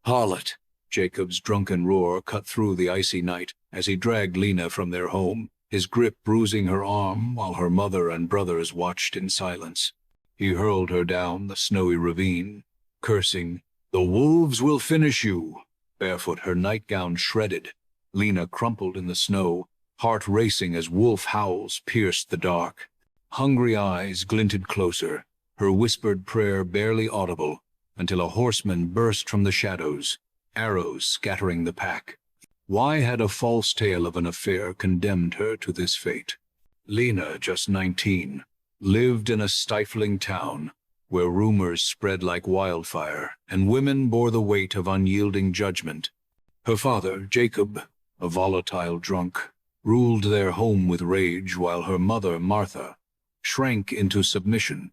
Harlot! Jacob's drunken roar cut through the icy night as he dragged Lina from their home, his grip bruising her arm while her mother and brothers watched in silence. He hurled her down the snowy ravine, cursing, "The wolves will finish you!" Barefoot, her nightgown shredded, Lina crumpled in the snow, heart racing as wolf howls pierced the dark. Hungry eyes glinted closer, her whispered prayer barely audible, until a horseman burst from the shadows, arrows scattering the pack. Why had a false tale of an affair condemned her to this fate? Lina, just 19, lived in a stifling town where rumors spread like wildfire and women bore the weight of unyielding judgment. Her father, Jacob, a volatile drunk, ruled their home with rage, while her mother, Martha, shrank into submission,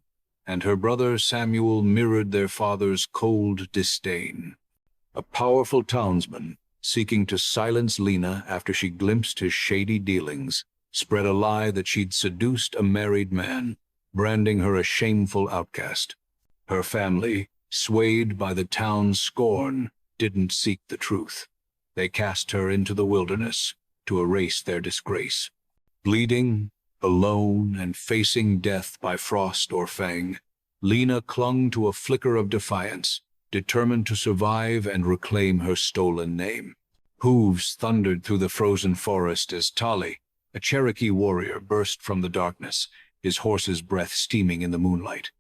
and her brother Samuel mirrored their father's cold disdain. A powerful townsman, seeking to silence Lina after she glimpsed his shady dealings, spread a lie that she'd seduced a married man, branding her a shameful outcast. Her family, swayed by the town's scorn, didn't seek the truth. They cast her into the wilderness to erase their disgrace. Bleeding, alone, and facing death by frost or fang, Lina clung to a flicker of defiance, determined to survive and reclaim her stolen name. Hooves thundered through the frozen forest as Tali, a Cherokee warrior, burst from the darkness, his horse's breath steaming in the moonlight.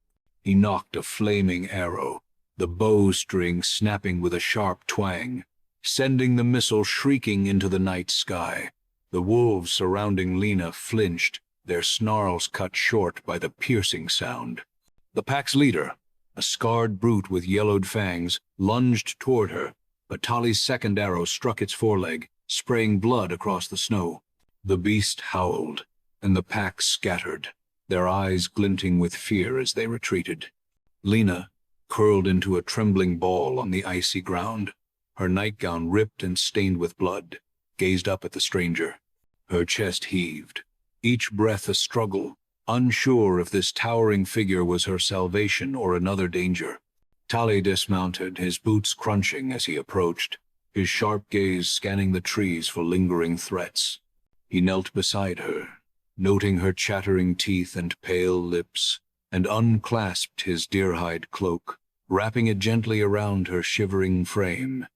He nocked a flaming arrow, the bowstring snapping with a sharp twang, sending the missile shrieking into the night sky. The wolves surrounding Lina flinched, their snarls cut short by the piercing sound. The pack's leader, a scarred brute with yellowed fangs, lunged toward her, but Tali's second arrow struck its foreleg, spraying blood across the snow. The beast howled, and the pack scattered, their eyes glinting with fear as they retreated. Lina, curled into a trembling ball on the icy ground, her nightgown ripped and stained with blood, gazed up at the stranger. Her chest heaved, each breath a struggle, unsure if this towering figure was her salvation or another danger. Tali dismounted, his boots crunching as he approached, his sharp gaze scanning the trees for lingering threats. He knelt beside her, noting her chattering teeth and pale lips, and unclasped his deer-hide cloak, wrapping it gently around her shivering frame.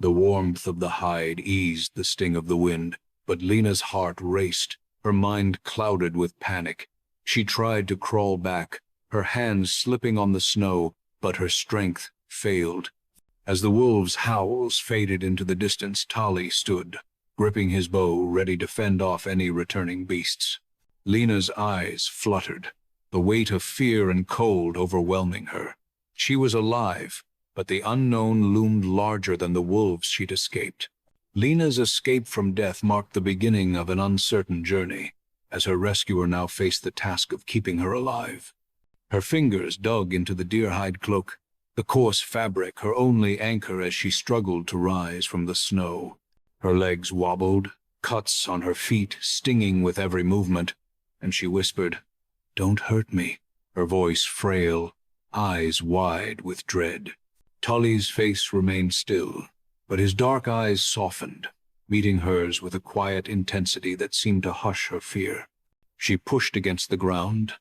The warmth of the hide eased the sting of the wind, but Lina's heart raced, her mind clouded with panic. She tried to crawl back, her hands slipping on the snow, but her strength failed. As the wolves' howls faded into the distance, Tali stood, gripping his bow, ready to fend off any returning beasts. Lina's eyes fluttered, the weight of fear and cold overwhelming her. She was alive, but the unknown loomed larger than the wolves she'd escaped. Lina's escape from death marked the beginning of an uncertain journey, as her rescuer now faced the task of keeping her alive. Her fingers dug into the deer-hide cloak, the coarse fabric her only anchor as she struggled to rise from the snow. Her legs wobbled, cuts on her feet stinging with every movement, and she whispered, "Don't hurt me," her voice frail, eyes wide with dread. Tali's face remained still, but his dark eyes softened, meeting hers with a quiet intensity that seemed to hush her fear. She pushed against the ground,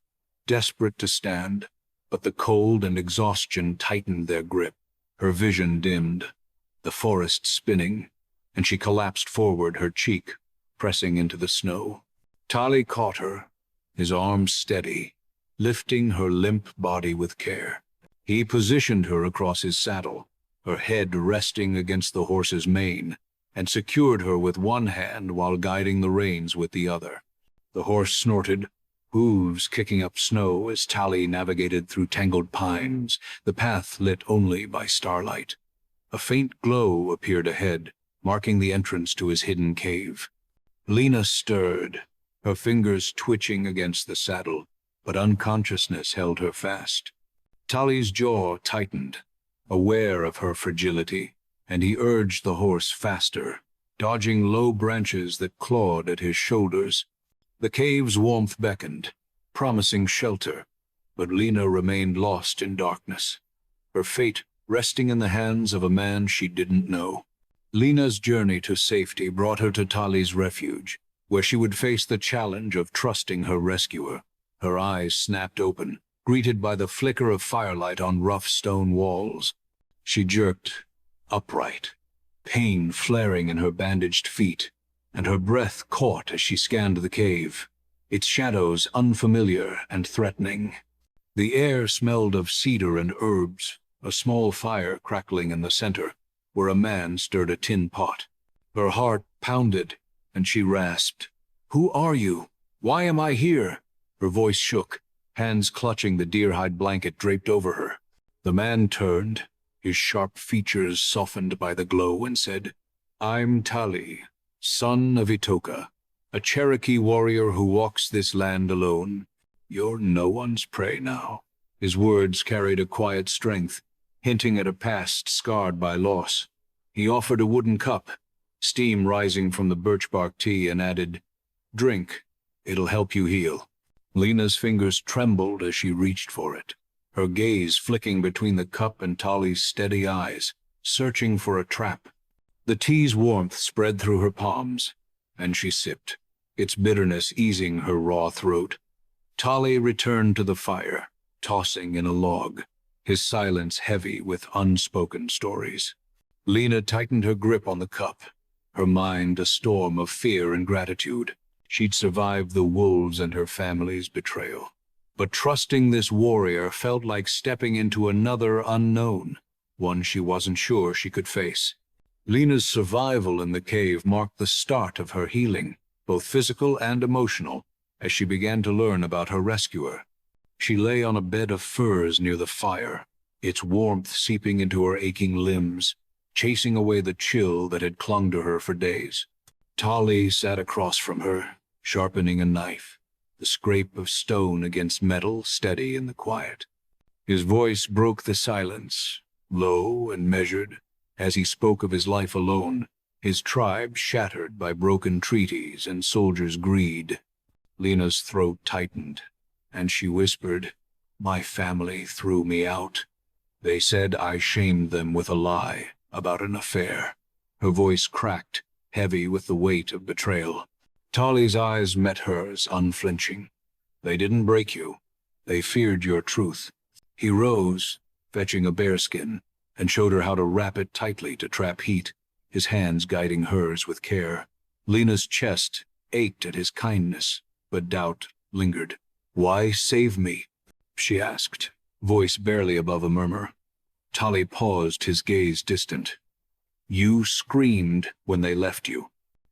desperate to stand, but the cold and exhaustion tightened their grip. Her vision dimmed, the forest spinning, and she collapsed forward, her cheek pressing into the snow. Tali caught her, his arms steady, lifting her limp body with care. He positioned her across his saddle, her head resting against the horse's mane, and secured her with one hand while guiding the reins with the other. The horse snorted, hooves kicking up snow as Tali navigated through tangled pines, the path lit only by starlight. A faint glow appeared ahead, marking the entrance to his hidden cave. Lina stirred, her fingers twitching against the saddle, but unconsciousness held her fast. Tali's jaw tightened, aware of her fragility, and he urged the horse faster, dodging low branches that clawed at his shoulders. The cave's warmth beckoned, promising shelter, but Lina remained lost in darkness. Her fate resting in the hands of a man she didn't know. Lina's journey to safety brought her to Tali's refuge, where she would face the challenge of trusting her rescuer. Her eyes snapped open, greeted by the flicker of firelight on rough stone walls. She jerked upright, pain flaring in her bandaged feet, and her breath caught as she scanned the cave, its shadows unfamiliar and threatening. The air smelled of cedar and herbs, a small fire crackling in the center, where a man stirred a tin pot. Her heart pounded, and she rasped, "Who are you? Why am I here?" Her voice shook, hands clutching the deer-hide blanket draped over her. The man turned, his sharp features softened by the glow, and said, "I'm Tali, son of Itoka, a Cherokee warrior who walks this land alone. You're no one's prey now." His words carried a quiet strength, hinting at a past scarred by loss. He offered a wooden cup, steam rising from the birch bark tea, and added, "Drink. It'll help you heal." Lina's fingers trembled as she reached for it, her gaze flicking between the cup and Tali's steady eyes, searching for a trap. The tea's warmth spread through her palms, and she sipped, its bitterness easing her raw throat. Tali returned to the fire, tossing in a log, his silence heavy with unspoken stories. Lina tightened her grip on the cup, her mind a storm of fear and gratitude. She'd survived the wolves and her family's betrayal. But trusting this warrior felt like stepping into another unknown, one she wasn't sure she could face. Lina's survival in the cave marked the start of her healing, both physical and emotional, as she began to learn about her rescuer. She lay on a bed of furs near the fire, its warmth seeping into her aching limbs, chasing away the chill that had clung to her for days. Tali sat across from her, sharpening a knife, the scrape of stone against metal steady in the quiet. His voice broke the silence, low and measured, as he spoke of his life alone, his tribe shattered by broken treaties and soldiers' greed. Lina's throat tightened, and she whispered, "My family threw me out. They said I shamed them with a lie about an affair." Her voice cracked, heavy with the weight of betrayal. Tali's eyes met hers, unflinching. "They didn't break you. They feared your truth." He rose, fetching a bearskin, and showed her how to wrap it tightly to trap heat, his hands guiding hers with care. Lina's chest ached at his kindness, but doubt lingered. "Why save me?" she asked, voice barely above a murmur. Tali paused, his gaze distant. "You screamed when they left you.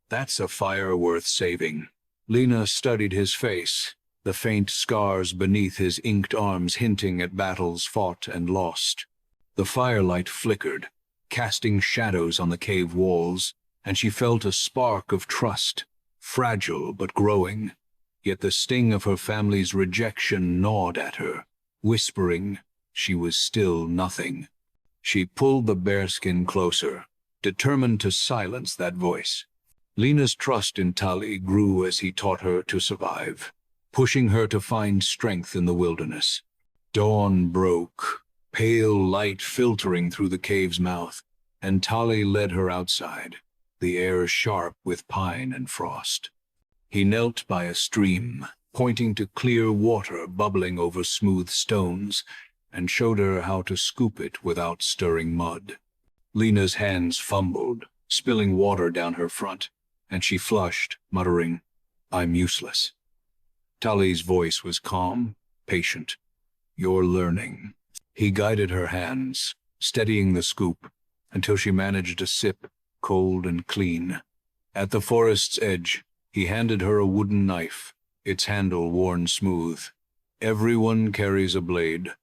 That's a fire worth saving." Lina studied his face, the faint scars beneath his inked arms hinting at battles fought and lost. The firelight flickered, casting shadows on the cave walls, and she felt a spark of trust, fragile but growing. Yet the sting of her family's rejection gnawed at her, whispering she was still nothing. She pulled the bearskin closer, determined to silence that voice. Lina's trust in Tali grew as he taught her to survive, pushing her to find strength in the wilderness. Dawn broke, pale light filtering through the cave's mouth, and Tali led her outside, the air sharp with pine and frost. He knelt by a stream, pointing to clear water bubbling over smooth stones, and showed her how to scoop it without stirring mud. Lina's hands fumbled, spilling water down her front, and she flushed, muttering, "I'm useless." Tali's voice was calm, patient. "You're learning." He guided her hands, steadying the scoop, until she managed a sip, cold and clean. At the forest's edge, he handed her a wooden knife, its handle worn smooth. "Everyone carries a blade.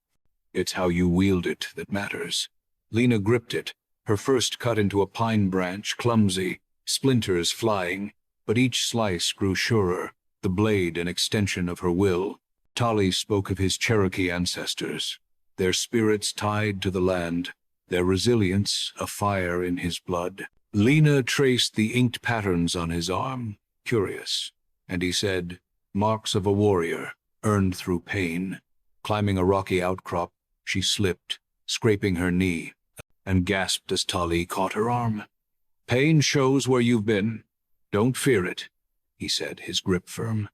It's how you wield it that matters." Lina gripped it, her first cut into a pine branch, clumsy, splinters flying, but each slice grew surer, the blade an extension of her will. Tali spoke of his Cherokee ancestors, their spirits tied to the land, their resilience a fire in his blood. Lina traced the inked patterns on his arm, curious, and he said, "Marks of a warrior, earned through pain." Climbing a rocky outcrop, she slipped, scraping her knee, and gasped as Tali caught her arm. "Pain shows where you've been. Don't fear it," he said, his grip firm.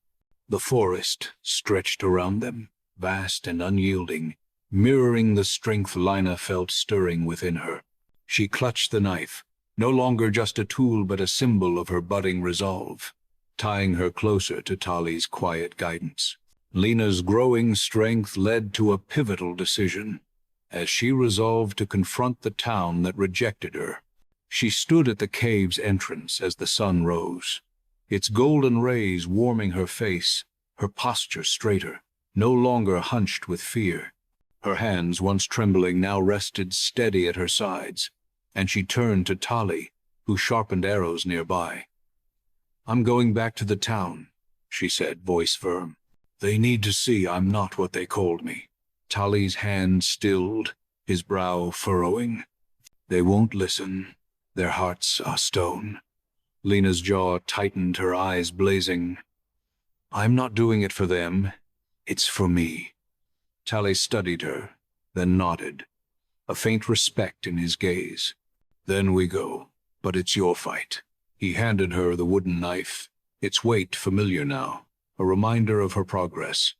The forest stretched around them, vast and unyielding, mirroring the strength Lina felt stirring within her. She clutched the knife, no longer just a tool but a symbol of her budding resolve, tying her closer to Tali's quiet guidance. Lina's growing strength led to a pivotal decision, as she resolved to confront the town that rejected her. She stood at the cave's entrance as the sun rose, its golden rays warming her face, her posture straighter, no longer hunched with fear. Her hands, once trembling, now rested steady at her sides, and she turned to Tali, who sharpened arrows nearby. "I'm going back to the town," she said, voice firm. "They need to see I'm not what they called me." Tali's hand stilled, his brow furrowing. "They won't listen. Their hearts are stone." Lina's jaw tightened, her eyes blazing. "I'm not doing it for them. It's for me." Tali studied her, then nodded, a faint respect in his gaze. "Then we go, but it's your fight." He handed her the wooden knife, its weight familiar now, a reminder of her progress.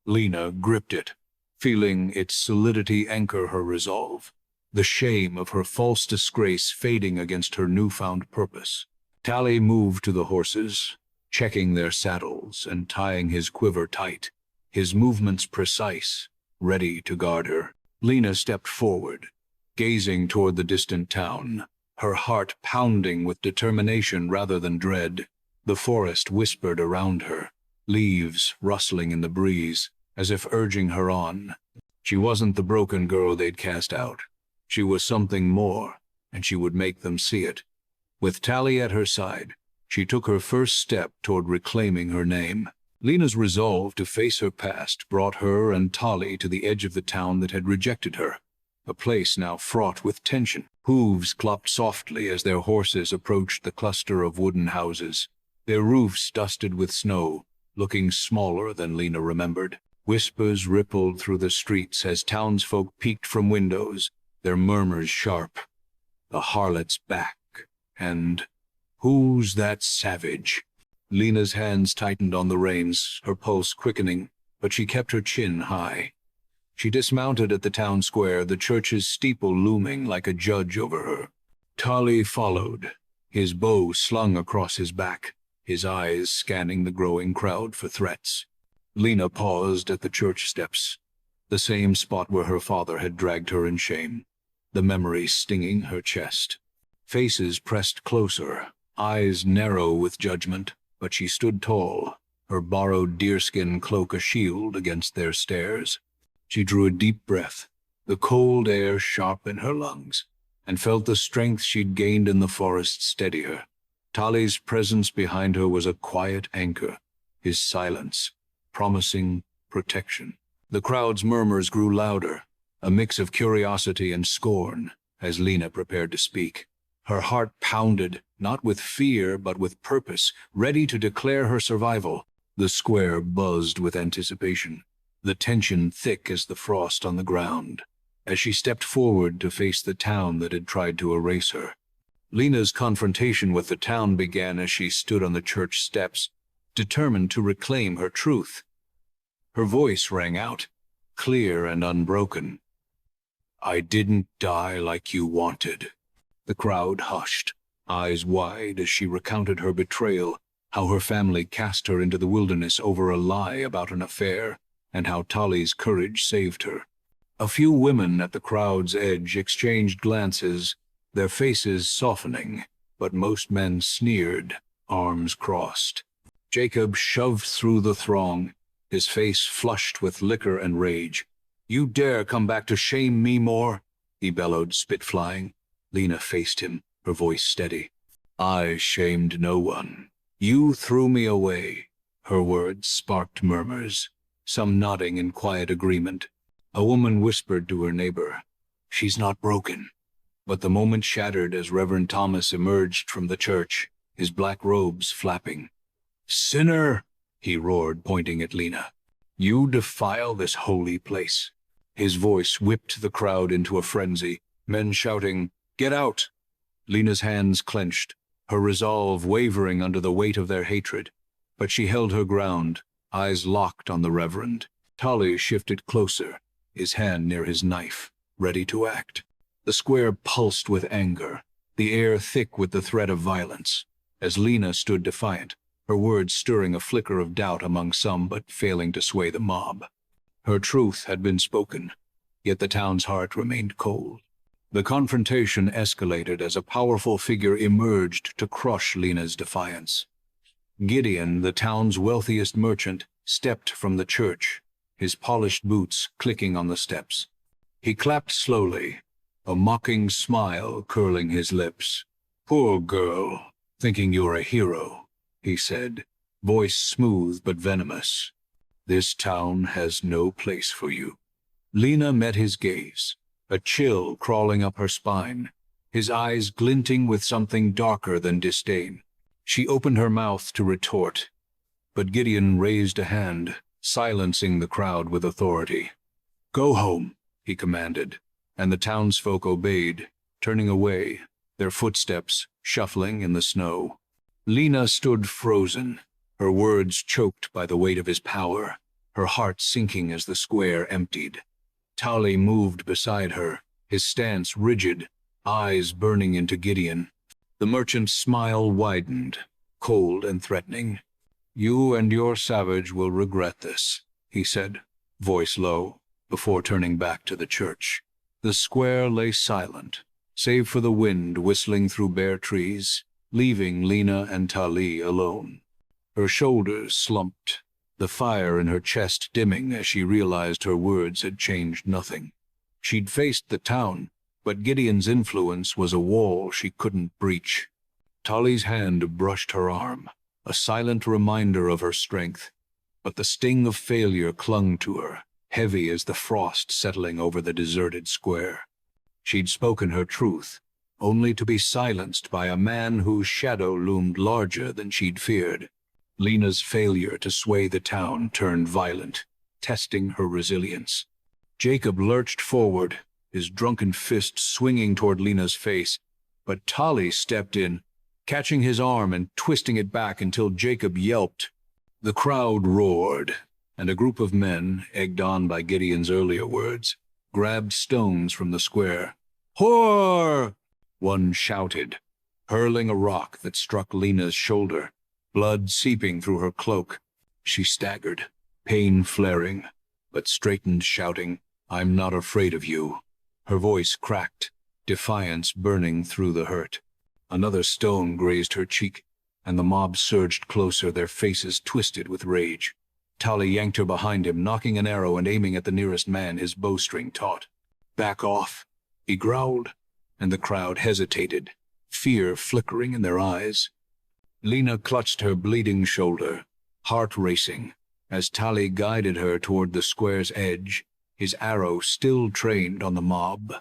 Lina gripped it, feeling its solidity anchor her resolve, the shame of her false disgrace fading against her newfound purpose. Tali moved to the horses, checking their saddles and tying his quiver tight, his movements precise, ready to guard her. Lina stepped forward, gazing toward the distant town, her heart pounding with determination rather than dread. The forest whispered around her, leaves rustling in the breeze, as if urging her on. She wasn't the broken girl they'd cast out. She was something more, and she would make them see it. With Tali at her side, she took her first step toward reclaiming her name. Lina's resolve to face her past brought her and Tali to the edge of the town that had rejected her, a place now fraught with tension. Hooves clopped softly as their horses approached the cluster of wooden houses, their roofs dusted with snow, looking smaller than Lina remembered. Whispers rippled through the streets as townsfolk peeked from windows, their murmurs sharp. "The harlot's back," and "Who's that savage?" Lina's hands tightened on the reins, her pulse quickening, but she kept her chin high. She dismounted at the town square, the church's steeple looming like a judge over her. Tali followed, his bow slung across his back, his eyes scanning the growing crowd for threats. Lina paused at the church steps, the same spot where her father had dragged her in shame, the memory stinging her chest. Faces pressed closer, eyes narrow with judgment, but she stood tall, her borrowed deerskin cloak a shield against their stares. She drew a deep breath, the cold air sharp in her lungs, and felt the strength she'd gained in the forest steady her. Tali's presence behind her was a quiet anchor, his silence promising protection. The crowd's murmurs grew louder, a mix of curiosity and scorn, as Lina prepared to speak. Her heart pounded, not with fear but with purpose, ready to declare her survival. The square buzzed with anticipation, the tension thick as the frost on the ground, as she stepped forward to face the town that had tried to erase her. Lina's confrontation with the town began as she stood on the church steps, determined to reclaim her truth. Her voice rang out, clear and unbroken. "I didn't die like you wanted." The crowd hushed, eyes wide as she recounted her betrayal, how her family cast her into the wilderness over a lie about an affair, and how Tali's courage saved her. A few women at the crowd's edge exchanged glances, their faces softening, but most men sneered, arms crossed. Jacob shoved through the throng, his face flushed with liquor and rage. "You dare come back to shame me more?" he bellowed, spit flying. Lina faced him, her voice steady. "I shamed no one. You threw me away." Her words sparked murmurs, some nodding in quiet agreement. A woman whispered to her neighbor, "She's not broken." But the moment shattered as Reverend Thomas emerged from the church, his black robes flapping. "Sinner!" he roared, pointing at Lina. "You defile this holy place." His voice whipped the crowd into a frenzy, men shouting, "Get out!" Lina's hands clenched, her resolve wavering under the weight of their hatred. But she held her ground, eyes locked on the Reverend. Tali shifted closer, his hand near his knife, ready to act. The square pulsed with anger, the air thick with the threat of violence. As Lina stood defiant, her words stirring a flicker of doubt among some but failing to sway the mob. Her truth had been spoken, yet the town's heart remained cold. The confrontation escalated as a powerful figure emerged to crush Lina's defiance. Gideon, the town's wealthiest merchant, stepped from the church, his polished boots clicking on the steps. He clapped slowly, a mocking smile curling his lips. "Poor girl, thinking you're a hero," he said, voice smooth but venomous. "This town has no place for you." Lina met his gaze, a chill crawling up her spine, his eyes glinting with something darker than disdain. She opened her mouth to retort, but Gideon raised a hand, silencing the crowd with authority. "Go home," he commanded, and the townsfolk obeyed, turning away, their footsteps shuffling in the snow. Lina stood frozen, her words choked by the weight of his power, her heart sinking as the square emptied. Tali moved beside her, his stance rigid, eyes burning into Gideon. The merchant's smile widened, cold and threatening. "You and your savage will regret this," he said, voice low, before turning back to the church. The square lay silent, save for the wind whistling through bare trees, leaving Lina and Tali alone. Her shoulders slumped, the fire in her chest dimming as she realized her words had changed nothing. She'd faced the town, but Gideon's influence was a wall she couldn't breach. Tali's hand brushed her arm, a silent reminder of her strength, but the sting of failure clung to her, heavy as the frost settling over the deserted square. She'd spoken her truth, only to be silenced by a man whose shadow loomed larger than she'd feared. Lina's failure to sway the town turned violent, testing her resilience. Jacob lurched forward, his drunken fist swinging toward Lina's face, but Tali stepped in, catching his arm and twisting it back until Jacob yelped. The crowd roared, and a group of men, egged on by Gideon's earlier words, grabbed stones from the square. "Whore!" one shouted, hurling a rock that struck Lina's shoulder, blood seeping through her cloak. She staggered, pain flaring, but straightened, shouting, "I'm not afraid of you." Her voice cracked, defiance burning through the hurt. Another stone grazed her cheek, and the mob surged closer, their faces twisted with rage. Tali yanked her behind him, knocking an arrow and aiming at the nearest man, his bowstring taut. "Back off," he growled, and the crowd hesitated, fear flickering in their eyes. Lina clutched her bleeding shoulder, heart racing, as Tali guided her toward the square's edge, his arrow still trained on the mob.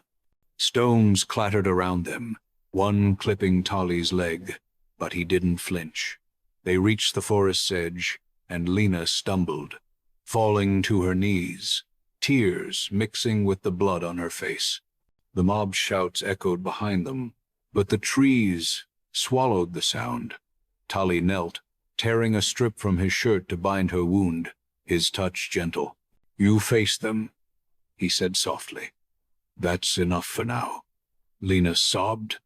Stones clattered around them, one clipping Tali's leg, but he didn't flinch. They reached the forest's edge, and Lina stumbled, falling to her knees, tears mixing with the blood on her face. The mob's shouts echoed behind them, but the trees swallowed the sound. Tali knelt, tearing a strip from his shirt to bind her wound, his touch gentle. "You face them," he said softly. "That's enough for now." Lina sobbed,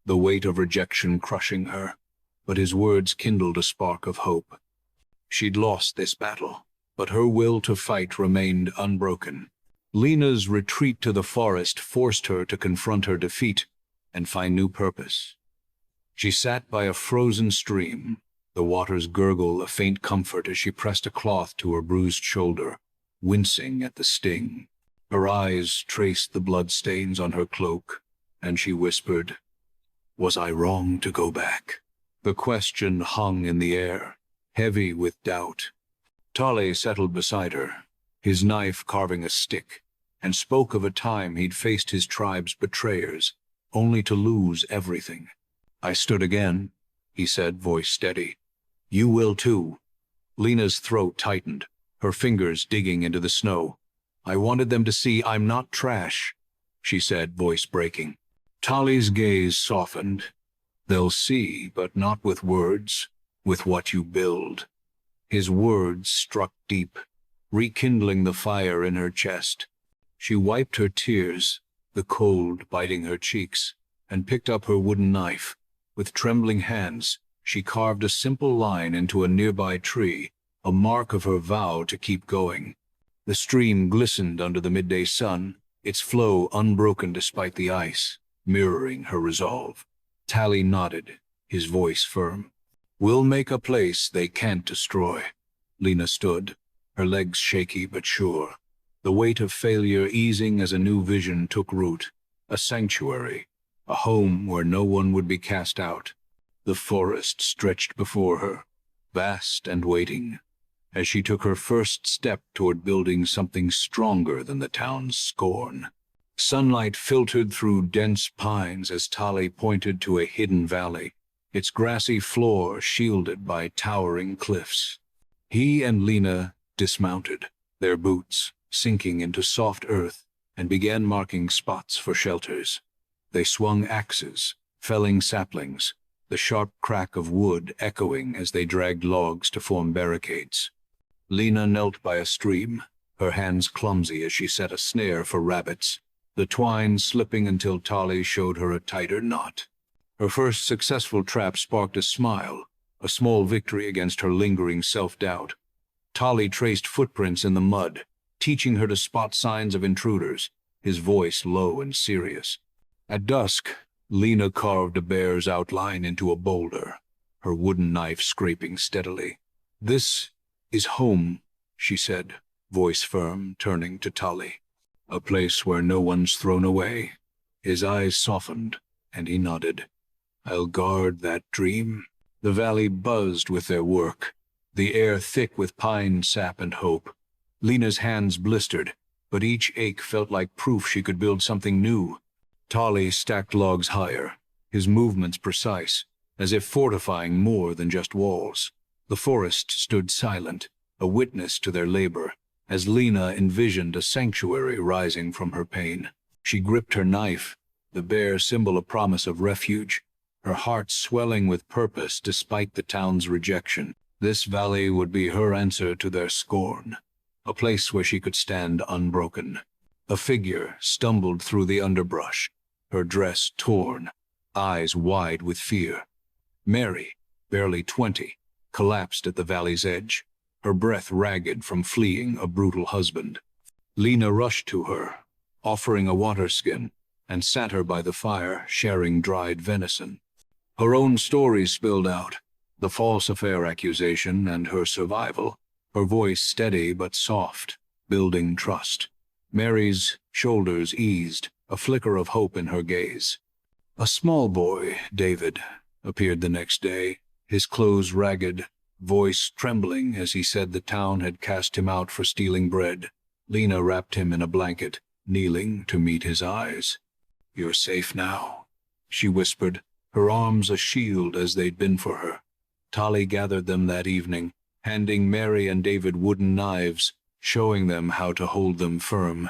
the weight of rejection crushing her, but his words kindled a spark of hope. She'd lost this battle, but her will to fight remained unbroken. Lina's retreat to the forest forced her to confront her defeat and find new purpose. She sat by a frozen stream, the water's gurgle a faint comfort as she pressed a cloth to her bruised shoulder, wincing at the sting. Her eyes traced the bloodstains on her cloak, and she whispered, "Was I wrong to go back?" The question hung in the air, heavy with doubt. Tali settled beside her, his knife carving a stick, and spoke of a time he'd faced his tribe's betrayers, only to lose everything. "I stood again," he said, voice steady. "You will too." Lina's throat tightened, her fingers digging into the snow. "I wanted them to see I'm not trash." she said, voice breaking. Tali's gaze softened. They'll see, but not with words, with what you build. His words struck deep, rekindling the fire in her chest. She wiped her tears, the cold biting her cheeks, and picked up her wooden knife. With trembling hands, she carved a simple line into a nearby tree, a mark of her vow to keep going. The stream glistened under the midday sun, its flow unbroken despite the ice, mirroring her resolve. Tali nodded, his voice firm. We'll make a place they can't destroy. Lina stood, her legs shaky but sure, the weight of failure easing as a new vision took root. A sanctuary, a home where no one would be cast out. The forest stretched before her, vast and waiting, as she took her first step toward building something stronger than the town's scorn. Sunlight filtered through dense pines as Tali pointed to a hidden valley, its grassy floor shielded by towering cliffs. He and Lina dismounted, their boots sinking into soft earth, and began marking spots for shelters. They swung axes, felling saplings, the sharp crack of wood echoing as they dragged logs to form barricades. Lina knelt by a stream, her hands clumsy as she set a snare for rabbits, the twine slipping until Tali showed her a tighter knot. Her first successful trap sparked a smile, a small victory against her lingering self-doubt. Tali traced footprints in the mud, teaching her to spot signs of intruders, his voice low and serious. At dusk, Lina carved a bear's outline into a boulder, her wooden knife scraping steadily. This is home, she said, voice firm, turning to Tali. A place where no one's thrown away. His eyes softened, and he nodded. I'll guard that dream. The valley buzzed with their work, the air thick with pine sap and hope. Lina's hands blistered, but each ache felt like proof she could build something new. Tali stacked logs higher, his movements precise, as if fortifying more than just walls. The forest stood silent, a witness to their labor, as Lina envisioned a sanctuary rising from her pain. She gripped her knife, the bare symbol of promise of refuge, her heart swelling with purpose despite the town's rejection. This valley would be her answer to their scorn, a place where she could stand unbroken. A figure stumbled through the underbrush, her dress torn, eyes wide with fear. Mary, barely 20, collapsed at the valley's edge, her breath ragged from fleeing a brutal husband. Lina rushed to her, offering a water skin, and sat her by the fire, sharing dried venison. Her own story spilled out, the false affair accusation and her survival, her voice steady but soft, building trust. Mary's shoulders eased, a flicker of hope in her gaze. A small boy, David, appeared the next day, his clothes ragged, voice trembling as he said the town had cast him out for stealing bread. Lina wrapped him in a blanket, kneeling to meet his eyes. You're safe now, she whispered, her arms a shield as they'd been for her. Tali gathered them that evening, handing Mary and David wooden knives, showing them how to hold them firm.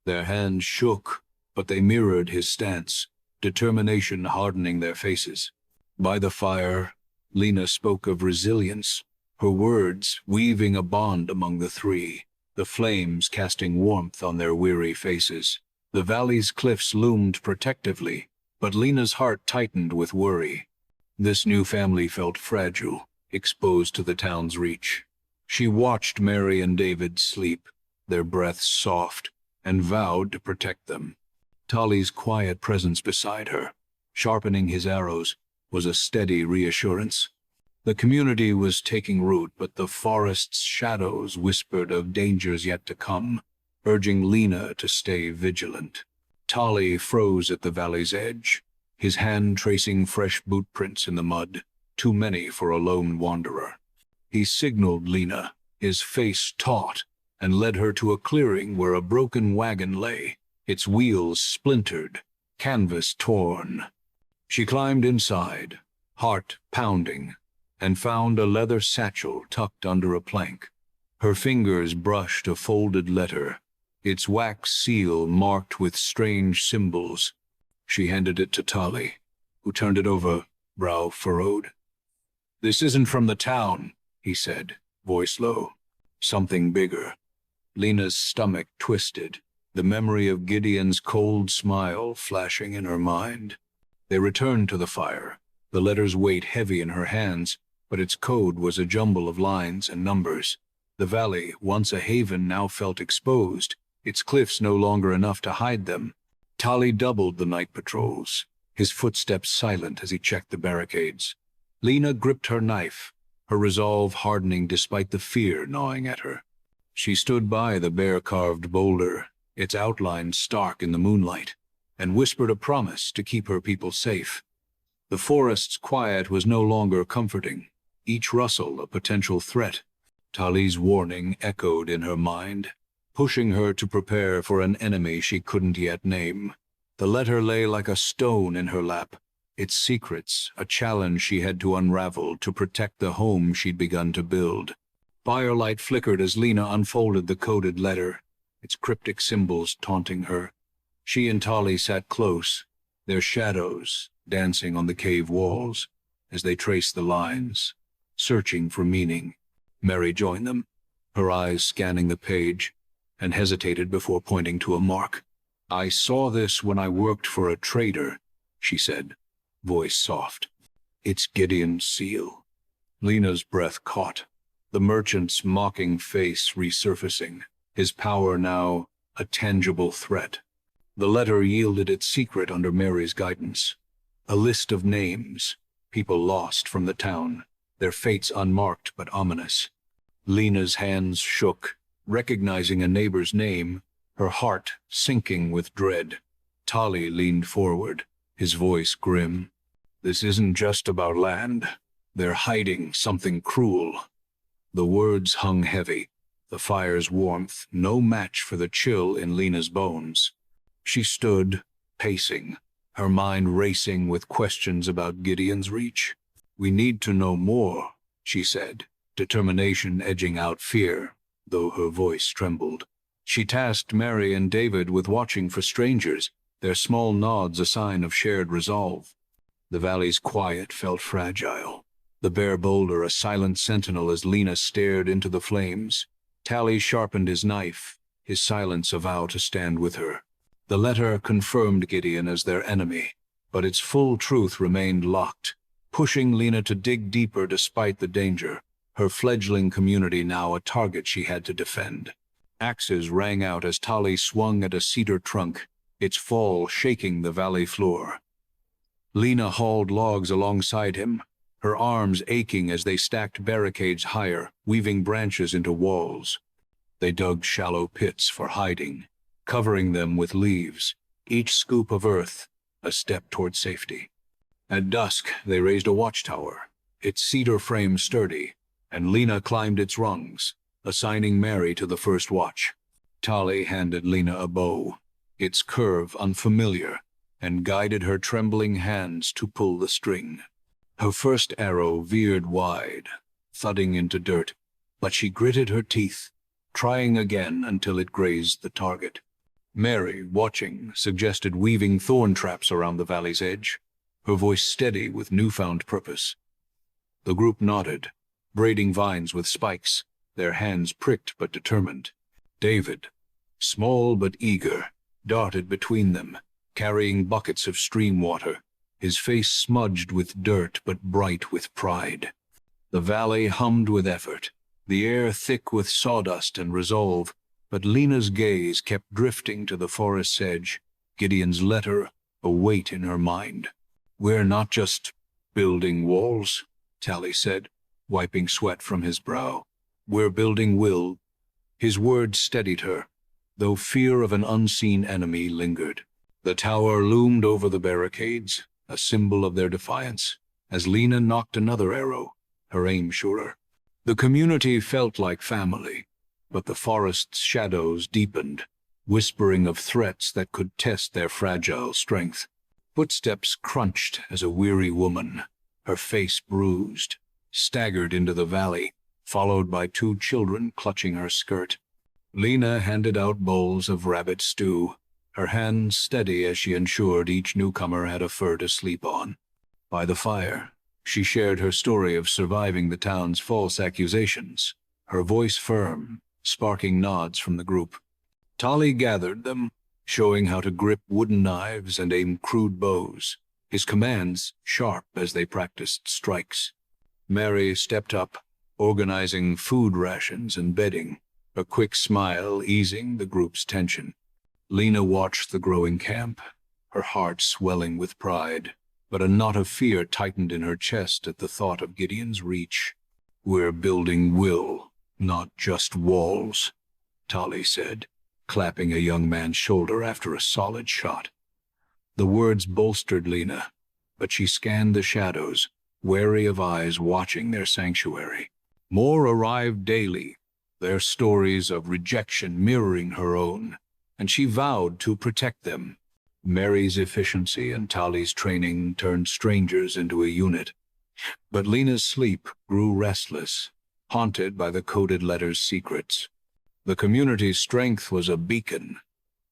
Their hands shook, but they mirrored his stance, determination hardening their faces. By the fire, Lina spoke of resilience, her words weaving a bond among the three, the flames casting warmth on their weary faces. The valley's cliffs loomed protectively, but Lina's heart tightened with worry. This new family felt fragile, exposed to the town's reach. She watched Mary and David sleep, their breaths soft, and vowed to protect them. Tali's quiet presence beside her, sharpening his arrows, was a steady reassurance. The community was taking root, but the forest's shadows whispered of dangers yet to come, urging Lina to stay vigilant. Tali froze at the valley's edge, his hand tracing fresh boot prints in the mud, too many for a lone wanderer. He signaled Lina, his face taut, and led her to a clearing where a broken wagon lay, its wheels splintered, canvas torn. She climbed inside, heart pounding, and found a leather satchel tucked under a plank. Her fingers brushed a folded letter, its wax seal marked with strange symbols. She handed it to Tali, who turned it over, brow furrowed. "This isn't from the town," he said, voice low. "Something bigger." Lina's stomach twisted, the memory of Gideon's cold smile flashing in her mind. They returned to the fire, the letter's weight heavy in her hands, but its code was a jumble of lines and numbers. The valley, once a haven, now felt exposed, its cliffs no longer enough to hide them. Tali doubled the night patrols, his footsteps silent as he checked the barricades. Lina gripped her knife, her resolve hardening despite the fear gnawing at her. She stood by the bear-carved boulder, its outline stark in the moonlight, and whispered a promise to keep her people safe. The forest's quiet was no longer comforting, each rustle a potential threat. Tali's warning echoed in her mind, pushing her to prepare for an enemy she couldn't yet name. The letter lay like a stone in her lap, its secrets a challenge she had to unravel to protect the home she'd begun to build. Firelight flickered as Lina unfolded the coded letter, its cryptic symbols taunting her. She and Tali sat close, their shadows dancing on the cave walls as they traced the lines, searching for meaning. Mary joined them, her eyes scanning the page, and hesitated before pointing to a mark. "I saw this when I worked for a trader," she said, voice soft. "It's Gideon's seal." Lina's breath caught, the merchant's mocking face resurfacing, his power now a tangible threat. The letter yielded its secret under Mary's guidance. A list of names, people lost from the town, their fates unmarked but ominous. Lina's hands shook, recognizing a neighbor's name, her heart sinking with dread. Tali leaned forward, his voice grim. "This isn't just about land. They're hiding something cruel." The words hung heavy, the fire's warmth no match for the chill in Lina's bones. She stood, pacing, her mind racing with questions about Gideon's reach. "We need to know more," she said, determination edging out fear, though her voice trembled. She tasked Mary and David with watching for strangers, their small nods a sign of shared resolve. The valley's quiet felt fragile, the bare boulder a silent sentinel as Lina stared into the flames. Tali sharpened his knife, his silence a vow to stand with her. The letter confirmed Gideon as their enemy, but its full truth remained locked, pushing Lina to dig deeper despite the danger, her fledgling community now a target she had to defend. Axes rang out as Tali swung at a cedar trunk, its fall shaking the valley floor. Lina hauled logs alongside him, her arms aching as they stacked barricades higher, weaving branches into walls. They dug shallow pits for hiding, covering them with leaves, each scoop of earth a step toward safety. At dusk, they raised a watchtower, its cedar frame sturdy, and Lina climbed its rungs, assigning Mary to the first watch. Tali handed Lina a bow, its curve unfamiliar, and guided her trembling hands to pull the string. Her first arrow veered wide, thudding into dirt, but she gritted her teeth, trying again until it grazed the target. Mary, watching, suggested weaving thorn traps around the valley's edge, her voice steady with newfound purpose. The group nodded, braiding vines with spikes, their hands pricked but determined. David, small but eager, darted between them, carrying buckets of stream water, his face smudged with dirt but bright with pride. The valley hummed with effort, the air thick with sawdust and resolve, but Lina's gaze kept drifting to the forest's edge, Gideon's letter a weight in her mind. "We're not just building walls," Tali said, wiping sweat from his brow. "We're building will." His words steadied her, though fear of an unseen enemy lingered. The tower loomed over the barricades, a symbol of their defiance, as Lina nocked another arrow, her aim surer. The community felt like family, but the forest's shadows deepened, whispering of threats that could test their fragile strength. Footsteps crunched as a weary woman, her face bruised, staggered into the valley, followed by two children clutching her skirt. Lina handed out bowls of rabbit stew, her hands steady as she ensured each newcomer had a fur to sleep on. By the fire, she shared her story of surviving the town's false accusations, her voice firm, sparking nods from the group. Tali gathered them, showing how to grip wooden knives and aim crude bows, his commands sharp as they practiced strikes. Mary stepped up, organizing food rations and bedding, a quick smile easing the group's tension. Lina watched the growing camp, her heart swelling with pride, but a knot of fear tightened in her chest at the thought of Gideon's reach. "We're building will, not just walls," Tali said, clapping a young man's shoulder after a solid shot. The words bolstered Lina, but she scanned the shadows, wary of eyes watching their sanctuary. More arrived daily, their stories of rejection mirroring her own, and she vowed to protect them. Mary's efficiency and Tali's training turned strangers into a unit. But Lina's sleep grew restless, haunted by the coded letters' secrets. The community's strength was a beacon,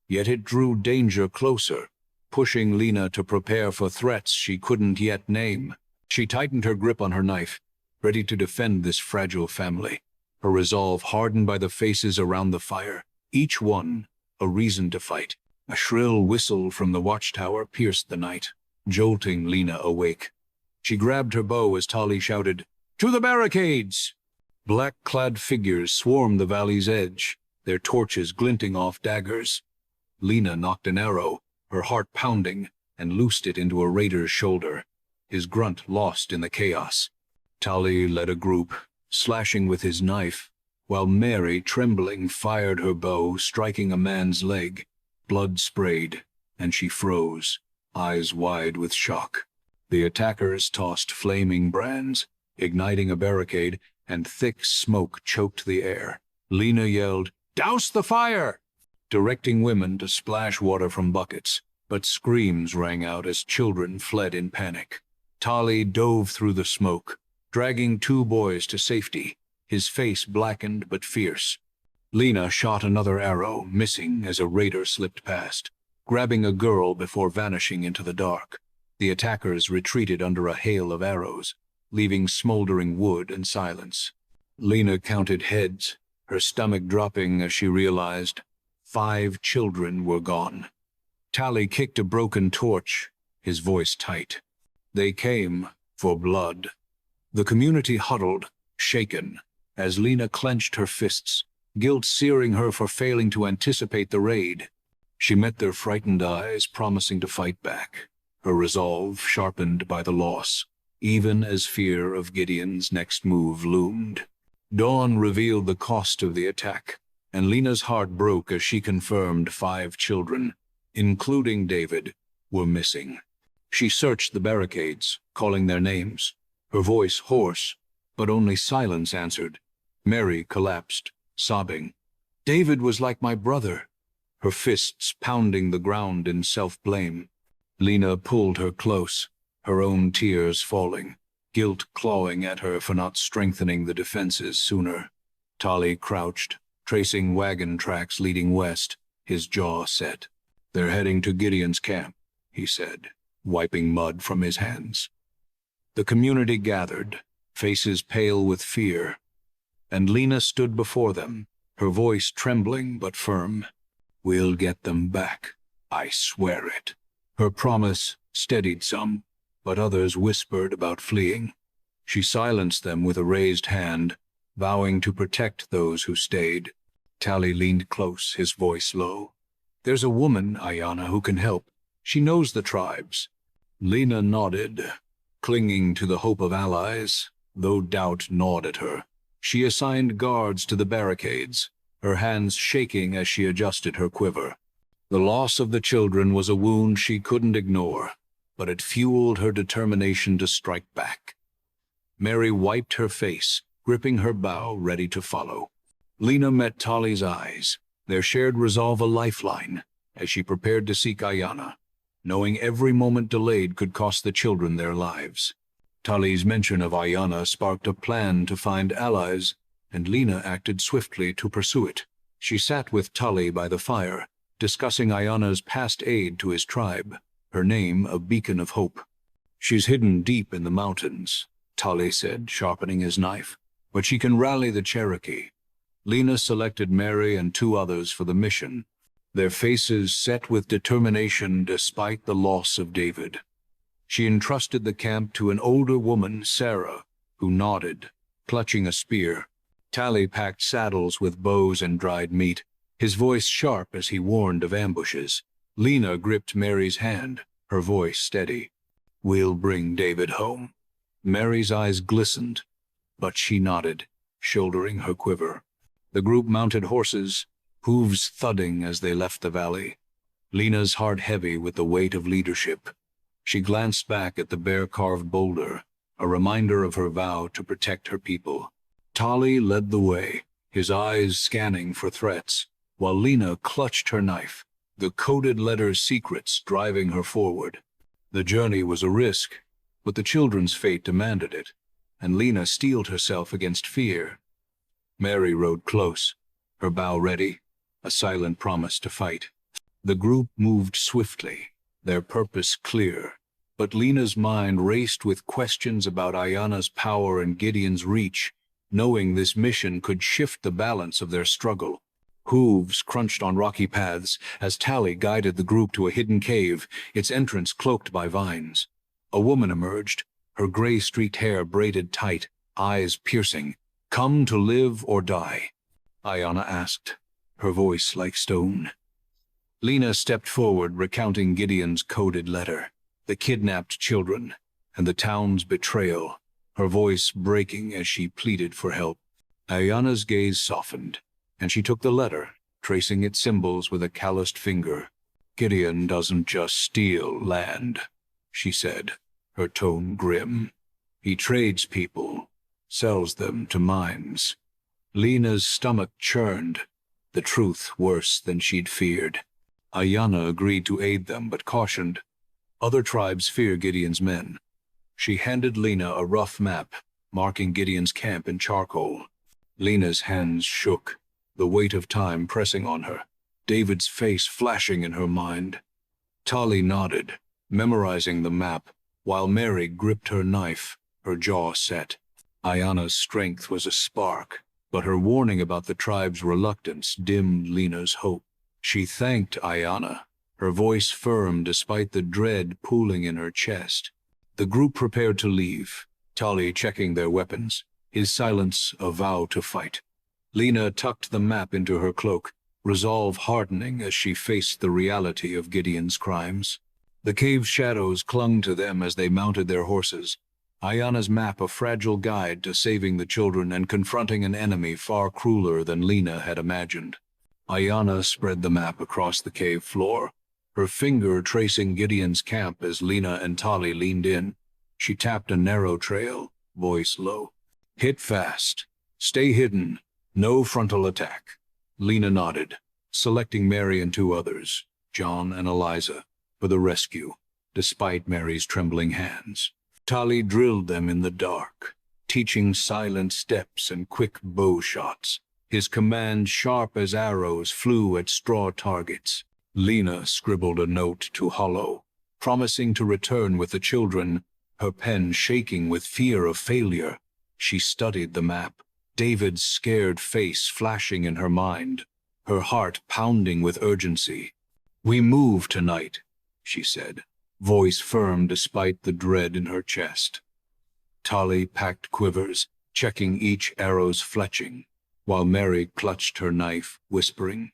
yet it drew danger closer, pushing Lina to prepare for threats she couldn't yet name. She tightened her grip on her knife, ready to defend this fragile family, her resolve hardened by the faces around the fire, each one a reason to fight. A shrill whistle from the watchtower pierced the night, jolting Lina awake. She grabbed her bow as Tali shouted, "To the barricades!" Black-clad figures swarmed the valley's edge, their torches glinting off daggers. Lina knocked an arrow, her heart pounding, and loosed it into a raider's shoulder, his grunt lost in the chaos. Tali led a group, slashing with his knife, while Mary, trembling, fired her bow, striking a man's leg. Blood sprayed, and she froze, eyes wide with shock. The attackers tossed flaming brands, igniting a barricade, and thick smoke choked the air. Lina yelled, "Douse the fire!" directing women to splash water from buckets, but screams rang out as children fled in panic. Tali dove through the smoke, dragging two boys to safety, his face blackened but fierce. Lina shot another arrow, missing as a raider slipped past, grabbing a girl before vanishing into the dark. The attackers retreated under a hail of arrows, leaving smoldering wood and silence. Lina counted heads, her stomach dropping as she realized 5 children were gone. Tali kicked a broken torch, his voice tight. They came for blood. The community huddled, shaken, as Lina clenched her fists, guilt searing her for failing to anticipate the raid. She met their frightened eyes, promising to fight back, her resolve sharpened by the loss, even as fear of Gideon's next move loomed. Dawn revealed the cost of the attack, and Lina's heart broke as she confirmed 5 children, including David, were missing. She searched the barricades, calling their names, her voice hoarse, but only silence answered. Mary collapsed, sobbing. "David was like my brother," her fists pounding the ground in self-blame. Lina pulled her close, her own tears falling, guilt clawing at her for not strengthening the defenses sooner. Tali crouched, tracing wagon tracks leading west, his jaw set. "They're heading to Gideon's camp," he said, wiping mud from his hands. The community gathered, faces pale with fear, and Lina stood before them, her voice trembling but firm. "We'll get them back, I swear it." Her promise steadied some, but others whispered about fleeing. She silenced them with a raised hand, vowing to protect those who stayed. Tali leaned close, his voice low. "There's a woman, Ayana, who can help. She knows the tribes." Lina nodded, clinging to the hope of allies, though doubt gnawed at her. She assigned guards to the barricades, her hands shaking as she adjusted her quiver. The loss of the children was a wound she couldn't ignore, but it fueled her determination to strike back. Mary wiped her face, gripping her bow, ready to follow. Lina met Tali's eyes, their shared resolve a lifeline, as she prepared to seek Ayana, knowing every moment delayed could cost the children their lives. Tali's mention of Ayana sparked a plan to find allies, and Lina acted swiftly to pursue it. She sat with Tali by the fire, discussing Ayana's past aid to his tribe, her name a beacon of hope. "She's hidden deep in the mountains," Tali said, sharpening his knife, "but she can rally the Cherokee." Lina selected Mary and 2 others for the mission, their faces set with determination despite the loss of David. She entrusted the camp to an older woman, Sarah, who nodded, clutching a spear. Tali packed saddles with bows and dried meat, his voice sharp as he warned of ambushes. Lina gripped Mary's hand, her voice steady. "We'll bring David home." Mary's eyes glistened, but she nodded, shouldering her quiver. The group mounted horses, hooves thudding as they left the valley. Lina's heart heavy with the weight of leadership. She glanced back at the bear-carved boulder, a reminder of her vow to protect her people. Tali led the way, his eyes scanning for threats, while Lina clutched her knife, the coded letters' secrets driving her forward. The journey was a risk, but the children's fate demanded it, and Lina steeled herself against fear. Mary rode close, her bow ready, a silent promise to fight. The group moved swiftly, their purpose clear, but Lina's mind raced with questions about Ayana's power and Gideon's reach, knowing this mission could shift the balance of their struggle. Hooves crunched on rocky paths as Tali guided the group to a hidden cave, its entrance cloaked by vines. A woman emerged, her gray-streaked hair braided tight, eyes piercing. "Come to live or die?" Ayana asked, her voice like stone. Lina stepped forward, recounting Gideon's coded letter, the kidnapped children, and the town's betrayal, her voice breaking as she pleaded for help. Ayana's gaze softened, and she took the letter, tracing its symbols with a calloused finger. "Gideon doesn't just steal land," she said, her tone grim. "He trades people, sells them to mines." Lina's stomach churned, the truth worse than she'd feared. Ayana agreed to aid them, but cautioned, "Other tribes fear Gideon's men." She handed Lina a rough map, marking Gideon's camp in charcoal. Lina's hands shook, the weight of time pressing on her, David's face flashing in her mind. Tali nodded, memorizing the map, while Mary gripped her knife, her jaw set. Ayana's strength was a spark, but her warning about the tribe's reluctance dimmed Lina's hope. She thanked Ayana, her voice firm despite the dread pooling in her chest. The group prepared to leave, Tali checking their weapons, his silence a vow to fight. Lina tucked the map into her cloak, resolve hardening as she faced the reality of Gideon's crimes. The cave's shadows clung to them as they mounted their horses, Ayana's map a fragile guide to saving the children and confronting an enemy far crueler than Lina had imagined. Ayana spread the map across the cave floor, her finger tracing Gideon's camp as Lina and Tali leaned in. She tapped a narrow trail, voice low. "Hit fast. Stay hidden. No frontal attack." Lina nodded, selecting Mary and 2 others, John and Eliza, for the rescue, despite Mary's trembling hands. Tali drilled them in the dark, teaching silent steps and quick bow shots. His commands, sharp as arrows, flew at straw targets. Lina scribbled a note to Hollow, promising to return with the children, her pen shaking with fear of failure. She studied the map, David's scared face flashing in her mind, her heart pounding with urgency. "We move tonight," she said, voice firm despite the dread in her chest. Tali packed quivers, checking each arrow's fletching, while Mary clutched her knife, whispering,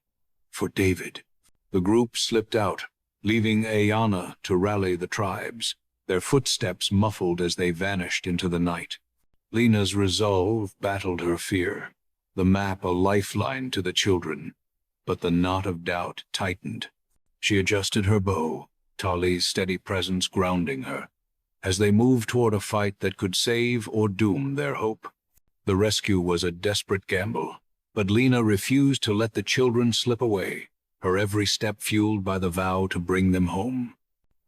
"For David." The group slipped out, leaving Ayana to rally the tribes, their footsteps muffled as they vanished into the night. Lina's resolve battled her fear, the map a lifeline to the children, but the knot of doubt tightened. She adjusted her bow, Tali's steady presence grounding her, as they moved toward a fight that could save or doom their hope. The rescue was a desperate gamble, but Lina refused to let the children slip away, her every step fueled by the vow to bring them home.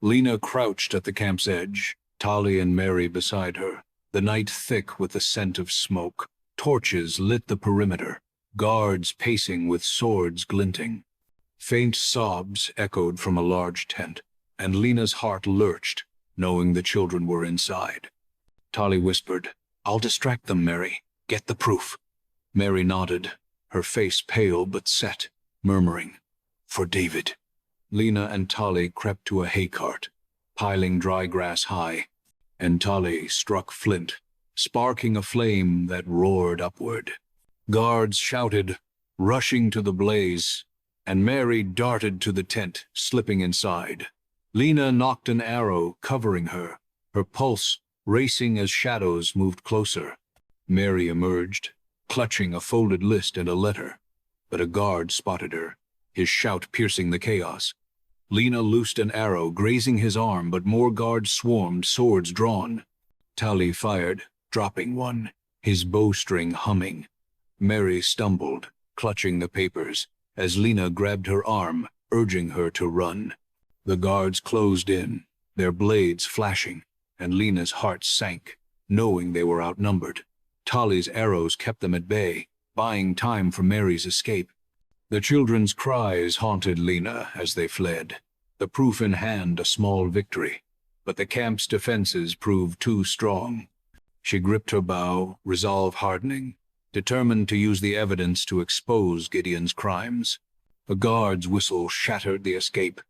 Lina crouched at the camp's edge, Tali and Mary beside her, the night thick with the scent of smoke. Torches lit the perimeter, guards pacing with swords glinting. Faint sobs echoed from a large tent, and Lina's heart lurched, knowing the children were inside. Tali whispered, "I'll distract them, Mary. Get the proof." Mary nodded, her face pale but set, murmuring, "For David." Lina and Tali crept to a hay cart, piling dry grass high, and Tali struck flint, sparking a flame that roared upward. Guards shouted, rushing to the blaze, and Mary darted to the tent, slipping inside. Lina knocked an arrow, covering her, her pulse racing as shadows moved closer. Mary emerged, clutching a folded list and a letter, but a guard spotted her, his shout piercing the chaos. Lina loosed an arrow, grazing his arm, but more guards swarmed, swords drawn. Tali fired, dropping one, his bowstring humming. Mary stumbled, clutching the papers, as Lina grabbed her arm, urging her to run. The guards closed in, their blades flashing, and Lina's heart sank, knowing they were outnumbered. Tali's arrows kept them at bay, buying time for Mary's escape. The children's cries haunted Lina as they fled, the proof in hand a small victory, but the camp's defenses proved too strong. She gripped her bow, resolve hardening, determined to use the evidence to expose Gideon's crimes. A guard's whistle shattered the escape,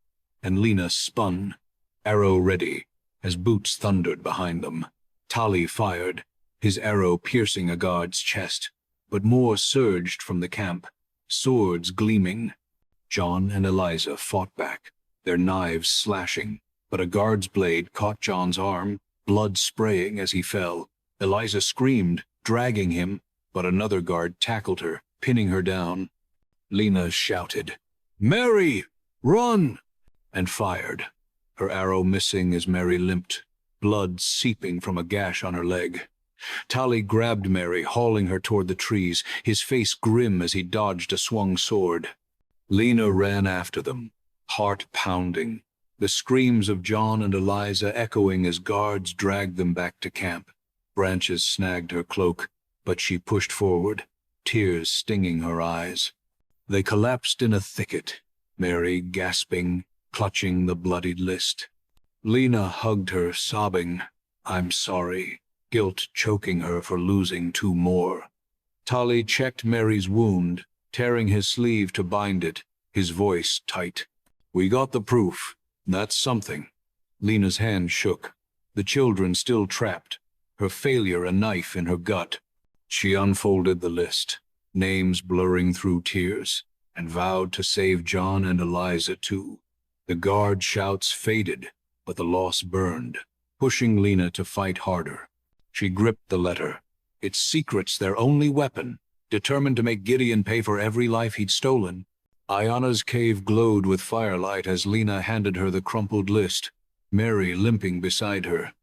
and Lina spun, arrow ready, as boots thundered behind them. Tali fired, his arrow piercing a guard's chest, but more surged from the camp, swords gleaming. John and Eliza fought back, their knives slashing, but a guard's blade caught John's arm, blood spraying as he fell. Eliza screamed, dragging him, but another guard tackled her, pinning her down. Lina shouted, "Mary, run!" and fired, her arrow missing as Mary limped, blood seeping from a gash on her leg. Tali grabbed Mary, hauling her toward the trees, his face grim as he dodged a swung sword. Lina ran after them, heart pounding, the screams of John and Eliza echoing as guards dragged them back to camp. Branches snagged her cloak, but she pushed forward, tears stinging her eyes. They collapsed in a thicket, Mary gasping, clutching the bloodied list. Lina hugged her, sobbing, "I'm sorry," guilt choking her for losing two more. Tali checked Mary's wound, tearing his sleeve to bind it, his voice tight. "We got the proof. That's something." Lina's hand shook, the children still trapped, her failure a knife in her gut. She unfolded the list, names blurring through tears, and vowed to save John and Eliza too. The guard shouts faded, but the loss burned, pushing Lina to fight harder. She gripped the letter, its secrets their only weapon, determined to make Gideon pay for every life he'd stolen. Ayana's cave glowed with firelight as Lina handed her the crumpled list, Mary limping beside her.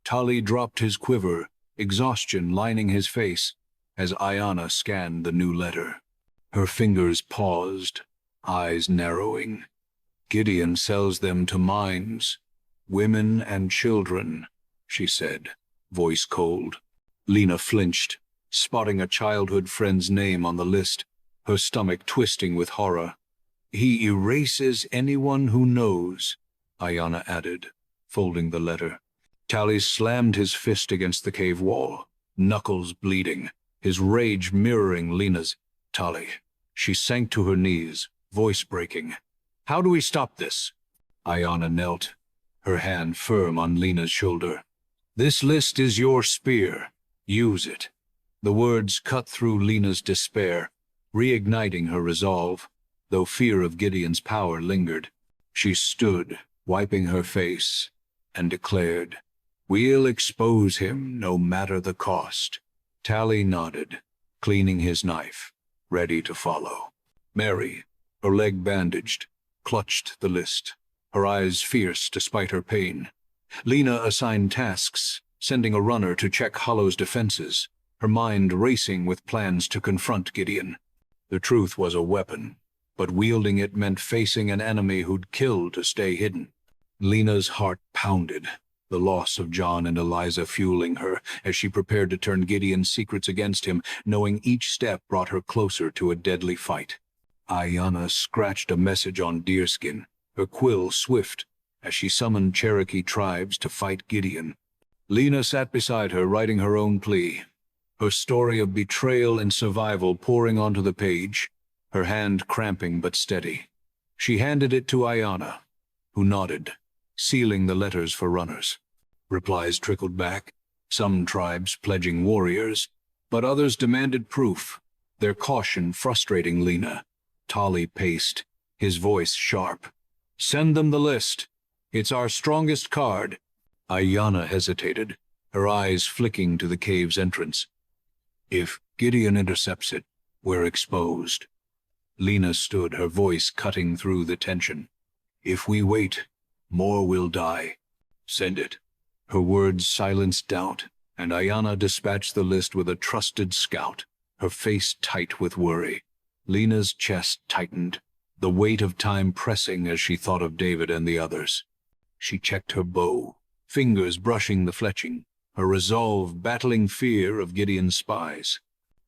Tali dropped his quiver, exhaustion lining his face, as Ayana scanned the new letter. Her fingers paused, eyes narrowing. "Gideon sells them to mines, women and children," she said, voice cold. Lina flinched, spotting a childhood friend's name on the list, her stomach twisting with horror. "He erases anyone who knows," Ayana added, folding the letter. Tali slammed his fist against the cave wall, knuckles bleeding, his rage mirroring Lina's. "Tali." She sank to her knees, voice breaking. "How do we stop this?" Ayana knelt, her hand firm on Lina's shoulder. "This list is your spear. Use it." The words cut through Lina's despair, reigniting her resolve, though fear of Gideon's power lingered. She stood, wiping her face, and declared, "We'll expose him no matter the cost." Tali nodded, cleaning his knife, ready to follow. Mary, her leg bandaged, clutched the list, her eyes fierce despite her pain. Lina assigned tasks, sending a runner to check Hollow's defenses, her mind racing with plans to confront Gideon. The truth was a weapon, but wielding it meant facing an enemy who'd kill to stay hidden. Lina's heart pounded, the loss of John and Eliza fueling her as she prepared to turn Gideon's secrets against him, knowing each step brought her closer to a deadly fight. Ayanna scratched a message on deerskin, her quill swift, as she summoned Cherokee tribes to fight Gideon. Lina sat beside her, writing her own plea, her story of betrayal and survival pouring onto the page, her hand cramping but steady. She handed it to Ayanna, who nodded, sealing the letters for runners. Replies trickled back, some tribes pledging warriors, but others demanded proof, their caution frustrating Lina. Tali paced, his voice sharp. "Send them the list. It's our strongest card." Ayanna hesitated, her eyes flicking to the cave's entrance. "If Gideon intercepts it, we're exposed." Lina stood, her voice cutting through the tension. "If we wait, more will die. Send it." Her words silenced doubt, and Ayanna dispatched the list with a trusted scout, her face tight with worry. Lina's chest tightened, the weight of time pressing as she thought of David and the others. She checked her bow, fingers brushing the fletching, her resolve battling fear of Gideon's spies.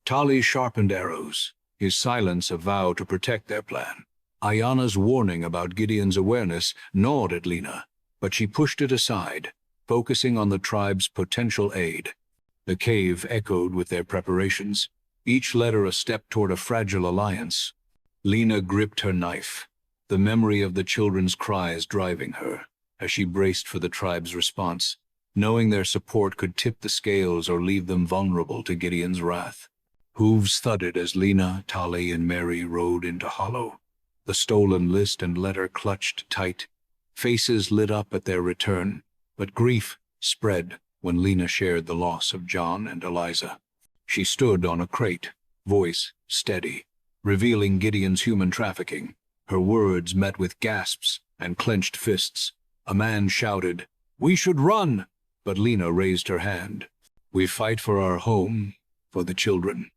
Tali sharpened arrows, his silence a vow to protect their plan. Ayanna's warning about Gideon's awareness gnawed at Lina, but she pushed it aside, focusing on the tribe's potential aid. The cave echoed with their preparations, each letter a step toward a fragile alliance. Lina gripped her knife, the memory of the children's cries driving her, as she braced for the tribe's response, knowing their support could tip the scales or leave them vulnerable to Gideon's wrath. Hooves thudded as Lina, Tali, and Mary rode into Hollow. The stolen list and letter clutched tight. Faces lit up at their return, but grief spread when Lina shared the loss of John and Eliza. She stood on a crate, voice steady, revealing Gideon's human trafficking. Her words met with gasps and clenched fists. A man shouted, "We should run!" But Lina raised her hand. "We fight for our home, for the children."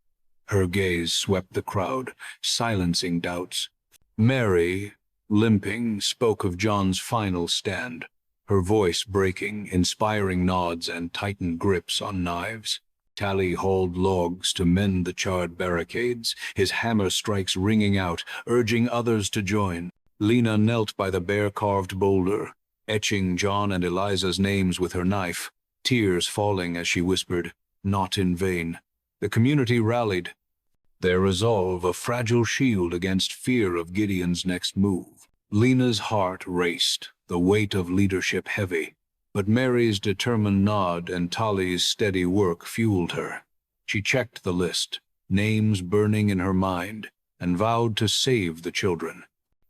Her gaze swept the crowd, silencing doubts. Mary, limping, spoke of John's final stand, her voice breaking, inspiring nods and tightened grips on knives. Tali hauled logs to mend the charred barricades, his hammer strikes ringing out, urging others to join. Lina knelt by the bare-carved boulder, etching John and Eliza's names with her knife, tears falling as she whispered, "Not in vain." The community rallied, their resolve a fragile shield against fear of Gideon's next move. Lina's heart raced, the weight of leadership heavy, but Mary's determined nod and Tali's steady work fueled her. She checked the list, names burning in her mind, and vowed to save the children.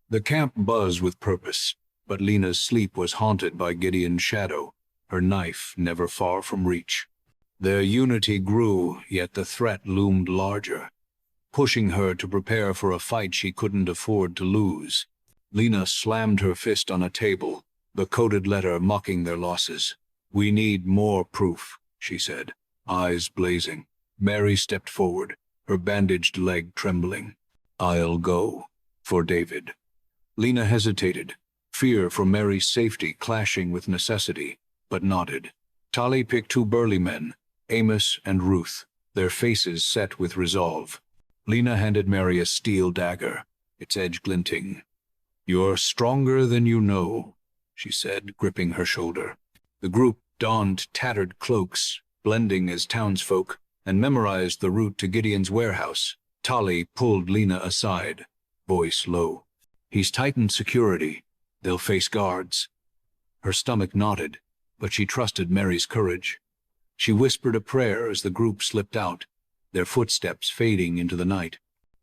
The camp buzzed with purpose, but Lina's sleep was haunted by Gideon's shadow, her knife never far from reach. Their unity grew, yet the threat loomed larger, pushing her to prepare for a fight she couldn't afford to lose. Lina slammed her fist on a table, the coded letter mocking their losses. "We need more proof," she said, eyes blazing. Mary stepped forward, her bandaged leg trembling. "I'll go. For David." Lina hesitated, fear for Mary's safety clashing with necessity, but nodded. Tali picked two burly men, Amos and Ruth, their faces set with resolve. Lina handed Mary a steel dagger, its edge glinting. "You're stronger than you know," she said, gripping her shoulder. The group donned tattered cloaks, blending as townsfolk, and memorized the route to Gideon's warehouse. Tali pulled Lina aside, voice low. "He's tightened security. They'll face guards." Her stomach knotted, but she trusted Mary's courage. She whispered a prayer as the group slipped out, their footsteps fading into the night.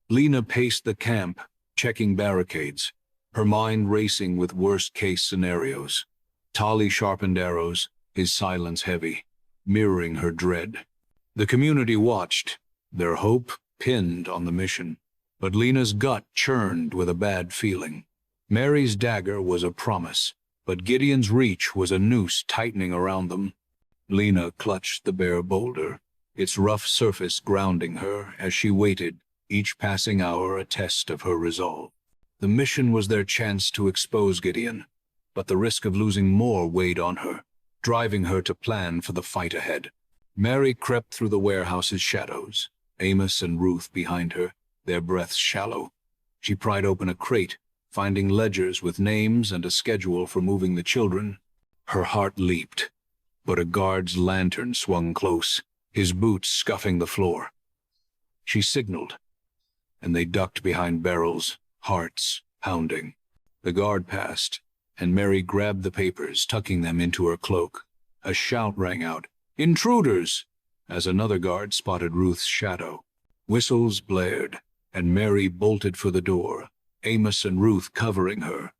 Lina paced the camp, checking barricades, her mind racing with worst-case scenarios. Tali sharpened arrows, his silence heavy, mirroring her dread. The community watched, their hope pinned on the mission. But Lina's gut churned with a bad feeling. Mary's dagger was a promise, but Gideon's reach was a noose tightening around them. Lina clutched the bare boulder, its rough surface grounding her as she waited, each passing hour a test of her resolve. The mission was their chance to expose Gideon, but the risk of losing more weighed on her. driving her to plan for the fight ahead. Mary crept through the warehouse's shadows, Amos and Ruth behind her, their breaths shallow. She pried open a crate, finding ledgers with names and a schedule for moving the children. Her heart leaped, but a guard's lantern swung close, his boots scuffing the floor. She signaled, and they ducked behind barrels, hearts pounding. The guard passed, and Mary grabbed the papers, tucking them into her cloak. A shout rang out, "Intruders!" as another guard spotted Ruth's shadow. Whistles blared, and Mary bolted for the door, Amos and Ruth covering her.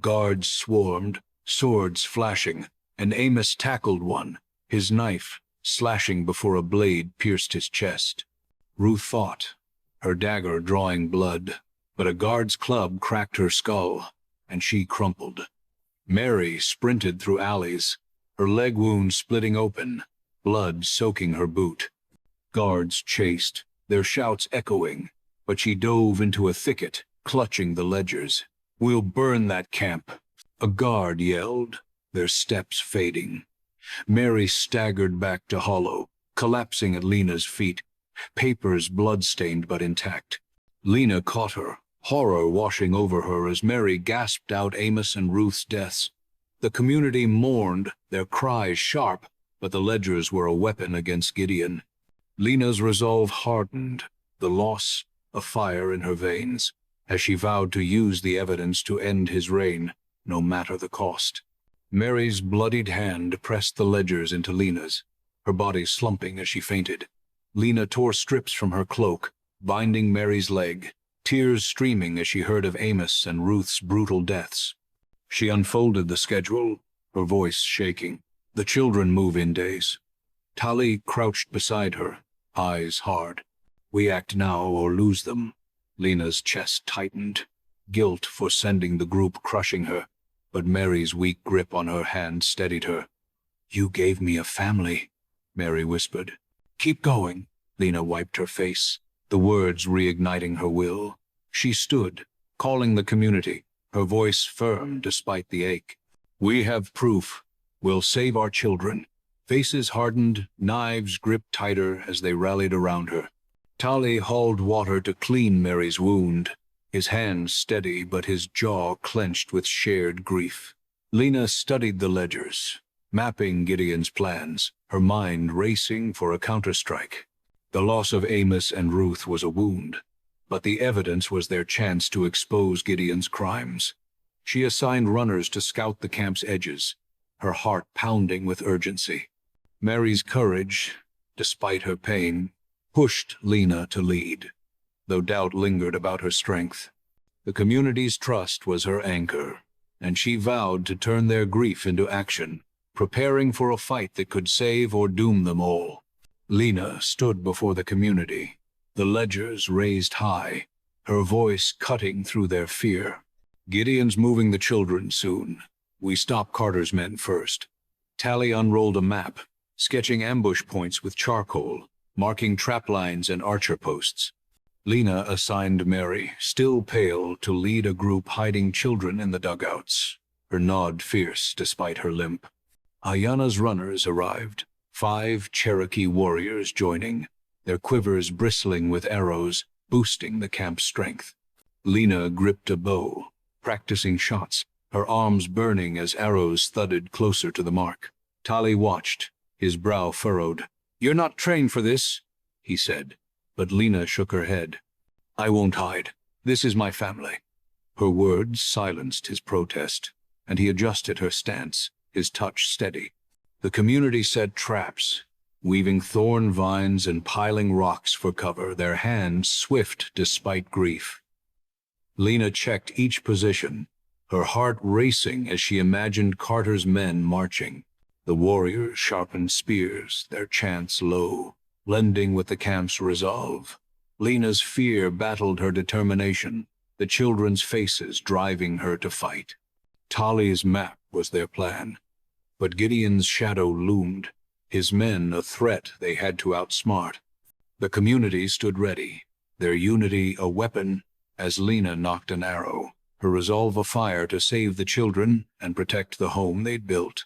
Guards swarmed, swords flashing, and Amos tackled one, his knife slashing before a blade pierced his chest. Ruth fought, her dagger drawing blood, but a guard's club cracked her skull, and she crumpled. Mary sprinted through alleys, her leg wound splitting open, blood soaking her boot. Guards chased, their shouts echoing, but she dove into a thicket, clutching the ledgers. "We'll burn that camp," a guard yelled, their steps fading. Mary staggered back to Hollow, collapsing at Lina's feet, papers blood-stained but intact. Lina caught her, horror washing over her as Mary gasped out Amos and Ruth's deaths. The community mourned, their cries sharp, but the ledgers were a weapon against Gideon. Lina's resolve hardened, the loss a fire in her veins, as she vowed to use the evidence to end his reign, no matter the cost. Mary's bloodied hand pressed the ledgers into Lina's, her body slumping as she fainted. Lina tore strips from her cloak, binding Mary's leg, tears streaming as she heard of Amos and Ruth's brutal deaths. She unfolded the schedule, her voice shaking. The children move-in days. Tali crouched beside her, eyes hard. "We act now or lose them." Lina's chest tightened, guilt for sending the group crushing her, but Mary's weak grip on her hand steadied her. "You gave me a family," Mary whispered. "Keep going." Lina wiped her face, the words reigniting her will. She stood, calling the community, her voice firm despite the ache. "We have proof. We'll save our children." Faces hardened, knives gripped tighter as they rallied around her. Tali hauled water to clean Mary's wound, his hands steady but his jaw clenched with shared grief. Lina studied the ledgers, mapping Gideon's plans, her mind racing for a counterstrike. The loss of Amos and Ruth was a wound, but the evidence was their chance to expose Gideon's crimes. She assigned runners to scout the camp's edges, her heart pounding with urgency. Mary's courage, despite her pain, pushed Lina to lead, though doubt lingered about her strength. The community's trust was her anchor, and she vowed to turn their grief into action, preparing for a fight that could save or doom them all. Lina stood before the community, the ledgers raised high, her voice cutting through their fear. "Gideon's moving the children soon. We stop Carter's men first." Tali unrolled a map, sketching ambush points with charcoal, marking trap lines and archer posts. Lina assigned Mary, still pale, to lead a group hiding children in the dugouts, her nod fierce despite her limp. Ayana's runners arrived, 5 Cherokee warriors joining, their quivers bristling with arrows, boosting the camp's strength. Lina gripped a bow, practicing shots, her arms burning as arrows thudded closer to the mark. Tali watched, his brow furrowed. "You're not trained for this," he said, but Lina shook her head. "I won't hide. This is my family." Her words silenced his protest, and he adjusted her stance, his touch steady. The community set traps, weaving thorn vines and piling rocks for cover, their hands swift despite grief. Lina checked each position, her heart racing as she imagined Carter's men marching. The warriors sharpened spears, their chants low, blending with the camp's resolve. Lina's fear battled her determination, the children's faces driving her to fight. Tali's map was their plan, but Gideon's shadow loomed, his men a threat they had to outsmart. The community stood ready, their unity a weapon, as Lina knocked an arrow, her resolve afire to save the children and protect the home they'd built.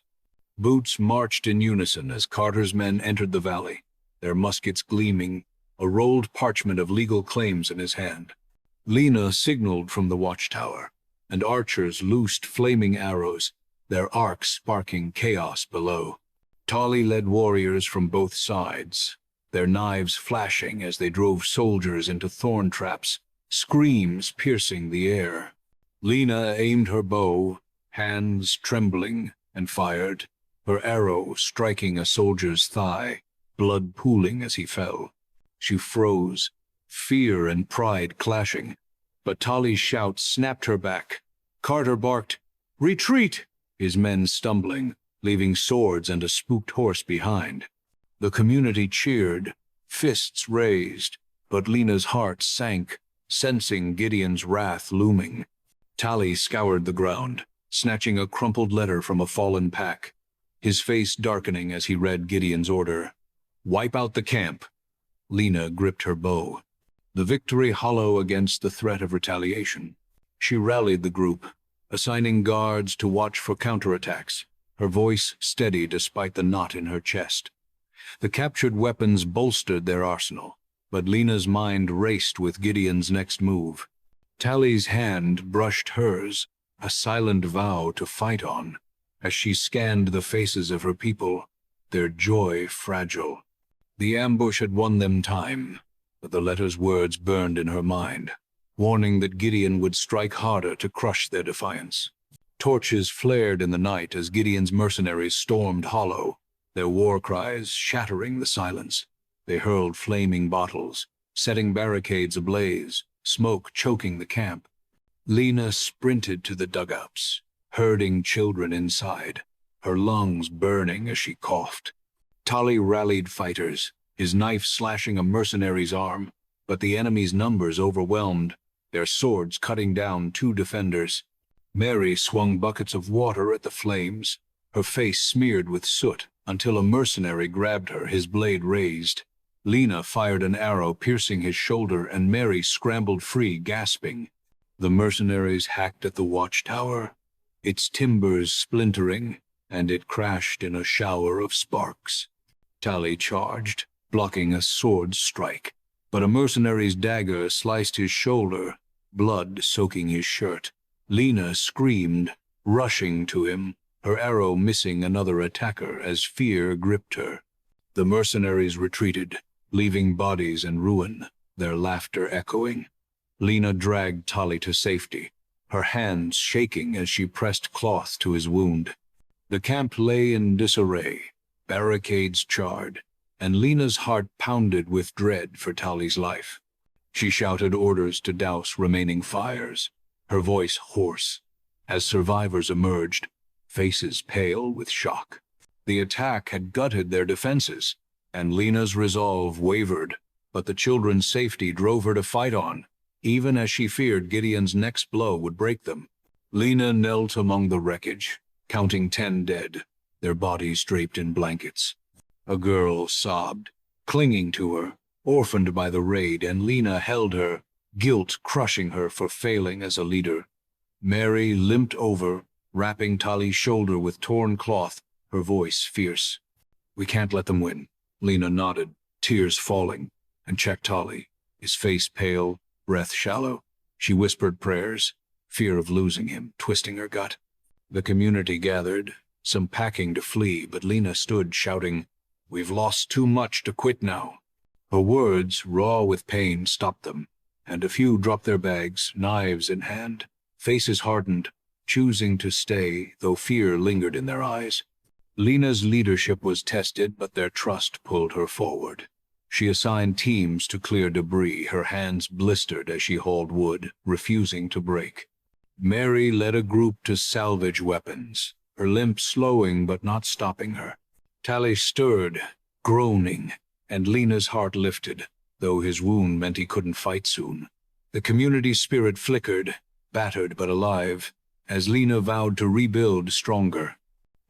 Boots marched in unison as Carter's men entered the valley, their muskets gleaming, a rolled parchment of legal claims in his hand. Lina signaled from the watchtower, and archers loosed flaming arrows, their arcs sparking chaos below. Tali led warriors from both sides, their knives flashing as they drove soldiers into thorn traps, screams piercing the air. Lina aimed her bow, hands trembling, and fired, her arrow striking a soldier's thigh, blood pooling as he fell. She froze, fear and pride clashing, but Tali's shout snapped her back. Carter barked, "Retreat!" his men stumbling, leaving swords and a spooked horse behind. The community cheered, fists raised, but Lina's heart sank, sensing Gideon's wrath looming. Tali scoured the ground, snatching a crumpled letter from a fallen pack, his face darkening as he read Gideon's order. "Wipe out the camp." Lina gripped her bow, the victory hollow against the threat of retaliation. She rallied the group, assigning guards to watch for counterattacks, her voice steady despite the knot in her chest. The captured weapons bolstered their arsenal, but Lina's mind raced with Gideon's next move. Tali's hand brushed hers, a silent vow to fight on, as she scanned the faces of her people, their joy fragile. The ambush had won them time, but the letter's words burned in her mind, warning that Gideon would strike harder to crush their defiance. Torches flared in the night as Gideon's mercenaries stormed Hollow, their war cries shattering the silence. They hurled flaming bottles, setting barricades ablaze, smoke choking the camp. Lina sprinted to the dugouts, herding children inside, her lungs burning as she coughed. Tali rallied fighters, his knife slashing a mercenary's arm, but the enemy's numbers overwhelmed, their swords cutting down 2 defenders. Mary swung buckets of water at the flames, her face smeared with soot, until a mercenary grabbed her, his blade raised. Lina fired an arrow piercing his shoulder, and Mary scrambled free, gasping. The mercenaries hacked at the watchtower, its timbers splintering, and it crashed in a shower of sparks. Tali charged, blocking a sword strike, but a mercenary's dagger sliced his shoulder, blood soaking his shirt. Lina screamed, rushing to him, her arrow missing another attacker as fear gripped her. The mercenaries retreated, leaving bodies in ruin, their laughter echoing. Lina dragged Tali to safety, her hands shaking as she pressed cloth to his wound. The camp lay in disarray, barricades charred, and Lina's heart pounded with dread for Tali's life. She shouted orders to douse remaining fires, her voice hoarse, as survivors emerged, faces pale with shock. The attack had gutted their defenses, and Lina's resolve wavered, but the children's safety drove her to fight on, even as she feared Gideon's next blow would break them. Lina knelt among the wreckage, counting 10 dead, their bodies draped in blankets. A girl sobbed, clinging to her, orphaned by the raid, and Lina held her, guilt crushing her for failing as a leader. Mary limped over, wrapping Tali's shoulder with torn cloth, her voice fierce. "We can't let them win." Lina nodded, tears falling, and checked Tali, his face pale, breath shallow. She whispered prayers, fear of losing him twisting her gut. The community gathered, some packing to flee, but Lina stood shouting, "We've lost too much to quit now." Her words, raw with pain, stopped them, and a few dropped their bags, knives in hand, faces hardened, choosing to stay, though fear lingered in their eyes. Lina's leadership was tested, but their trust pulled her forward. She assigned teams to clear debris, her hands blistered as she hauled wood, refusing to break. Mary led a group to salvage weapons, her limp slowing but not stopping her. Tali stirred, groaning, and Lina's heart lifted, though his wound meant he couldn't fight soon. The community spirit flickered, battered but alive, as Lina vowed to rebuild stronger.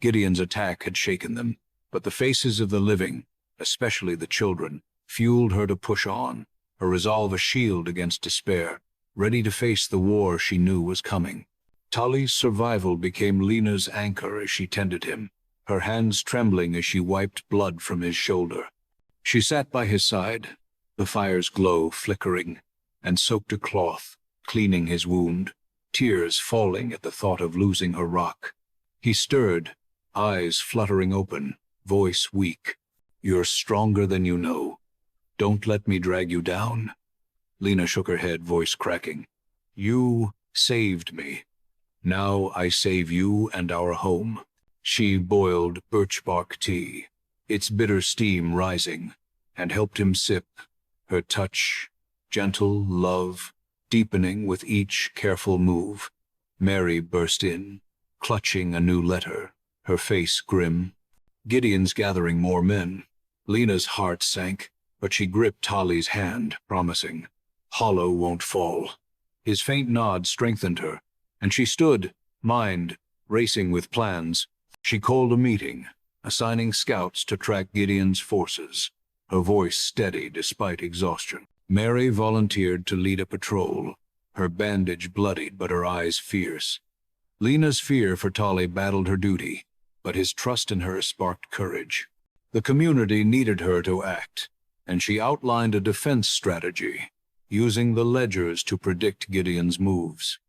Gideon's attack had shaken them, but the faces of the living, especially the children, fueled her to push on, her resolve a shield against despair, ready to face the war she knew was coming. Tali's survival became Lina's anchor as she tended him, her hands trembling as she wiped blood from his shoulder. She sat by his side, the fire's glow flickering, and soaked a cloth, cleaning his wound, tears falling at the thought of losing her rock. He stirred, eyes fluttering open, voice weak. "You're stronger than you know. Don't let me drag you down." Lina shook her head, voice cracking. "You saved me. Now I save you and our home." She boiled birch bark tea, its bitter steam rising, and helped him sip, her touch, gentle love, deepening with each careful move. Mary burst in, clutching a new letter, her face grim. "Gideon's gathering more men." Lina's heart sank, but she gripped Tali's hand, promising, "Hollow won't fall." His faint nod strengthened her, and she stood, mind racing with plans. She called a meeting, assigning scouts to track Gideon's forces, her voice steady despite exhaustion. Mary volunteered to lead a patrol, her bandage bloodied but her eyes fierce. Lina's fear for Tali battled her duty, but his trust in her sparked courage. The community needed her to act, and she outlined a defense strategy, using the ledgers to predict Gideon's moves.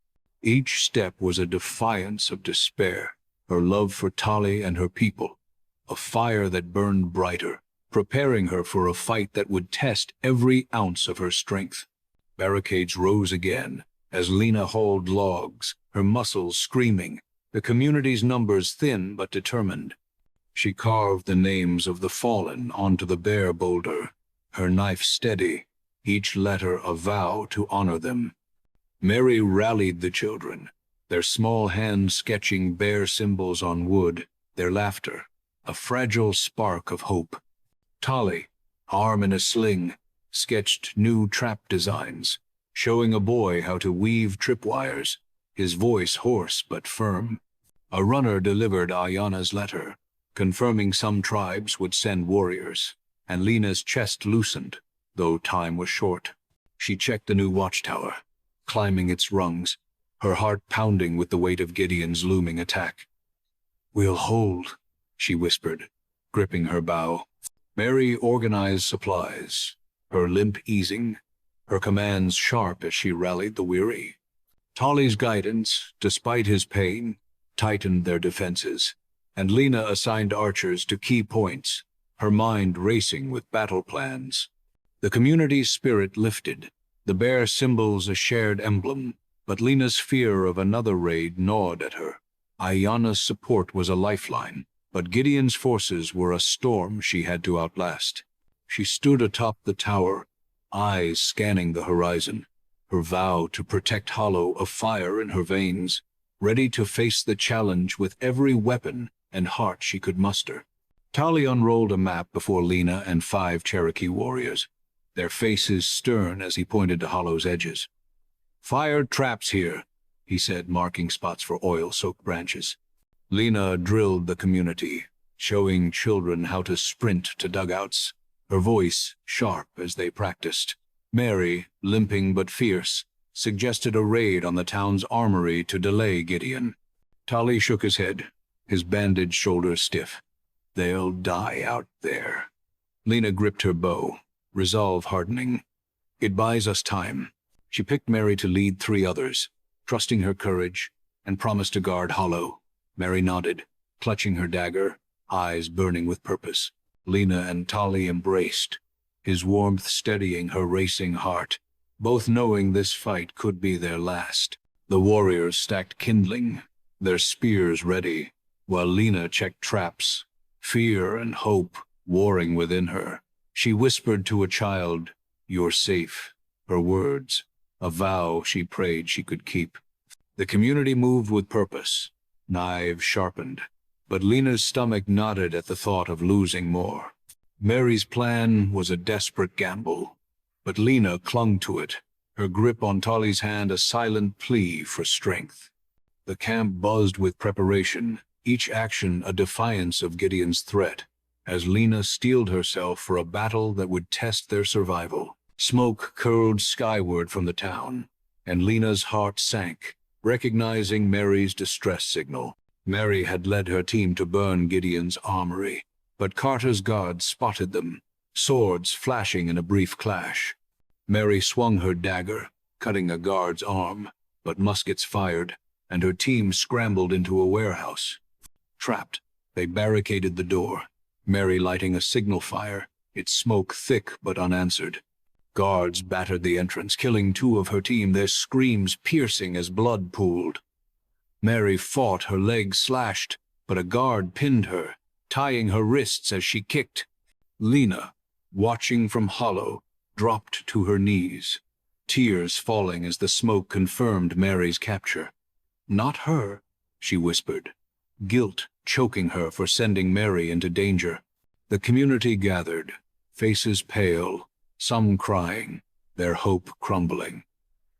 Each step was a defiance of despair, her love for Tali and her people, a fire that burned brighter, preparing her for a fight that would test every ounce of her strength. Barricades rose again, as Lina hauled logs, her muscles screaming, the community's numbers thin but determined. She carved the names of the fallen onto the bare boulder, her knife steady, each letter a vow to honor them. Mary rallied the children, their small hands sketching bare symbols on wood, their laughter, a fragile spark of hope. Tali, arm in a sling, sketched new trap designs, showing a boy how to weave tripwires, his voice hoarse but firm. A runner delivered Ayana's letter, confirming some tribes would send warriors, and Lina's chest loosened, though time was short. She checked the new watchtower, climbing its rungs, her heart pounding with the weight of Gideon's looming attack. "We'll hold," she whispered, gripping her bow. Mary organized supplies, her limp easing, her commands sharp as she rallied the weary. Tali's guidance, despite his pain, tightened their defenses, and Lina assigned archers to key points, her mind racing with battle plans. The community's spirit lifted, the bare symbols a shared emblem, but Lina's fear of another raid gnawed at her. Ayana's support was a lifeline, but Gideon's forces were a storm she had to outlast. She stood atop the tower, eyes scanning the horizon, her vow to protect Hollow a fire in her veins, ready to face the challenge with every weapon and heart she could muster. Tali unrolled a map before Lina and 5 Cherokee warriors, their faces stern as he pointed to Hollow's edges. "Fire traps here," he said, marking spots for oil-soaked branches. Lina drilled the community, showing children how to sprint to dugouts, her voice sharp as they practiced. Mary, limping but fierce, suggested a raid on the town's armory to delay Gideon. Tali shook his head, his bandaged shoulders stiff. "They'll die out there." Lina gripped her bow, resolve hardening. "It buys us time." She picked Mary to lead 3 others, trusting her courage, and promised to guard Hollow. Mary nodded, clutching her dagger, eyes burning with purpose. Lina and Tali embraced, his warmth steadying her racing heart, both knowing this fight could be their last. The warriors stacked kindling, their spears ready, while Lina checked traps, fear and hope warring within her. She whispered to a child, "You're safe," her words, a vow she prayed she could keep. The community moved with purpose, knives sharpened, but Lina's stomach knotted at the thought of losing more. Mary's plan was a desperate gamble, but Lina clung to it, her grip on Tali's hand a silent plea for strength. The camp buzzed with preparation, each action a defiance of Gideon's threat, as Lina steeled herself for a battle that would test their survival. Smoke curled skyward from the town, and Lina's heart sank, recognizing Mary's distress signal. Mary had led her team to burn Gideon's armory, but Carter's guards spotted them, swords flashing in a brief clash. Mary swung her dagger, cutting a guard's arm, but muskets fired, and her team scrambled into a warehouse. Trapped, they barricaded the door, Mary lighting a signal fire, its smoke thick but unanswered. Guards battered the entrance, killing 2 of her team, their screams piercing as blood pooled. Mary fought, her legs slashed, but a guard pinned her, tying her wrists as she kicked. Lina, watching from hollow, dropped to her knees, tears falling as the smoke confirmed Mary's capture. "Not her," she whispered, guilt choking her for sending Mary into danger. The community gathered, faces pale, some crying, their hope crumbling.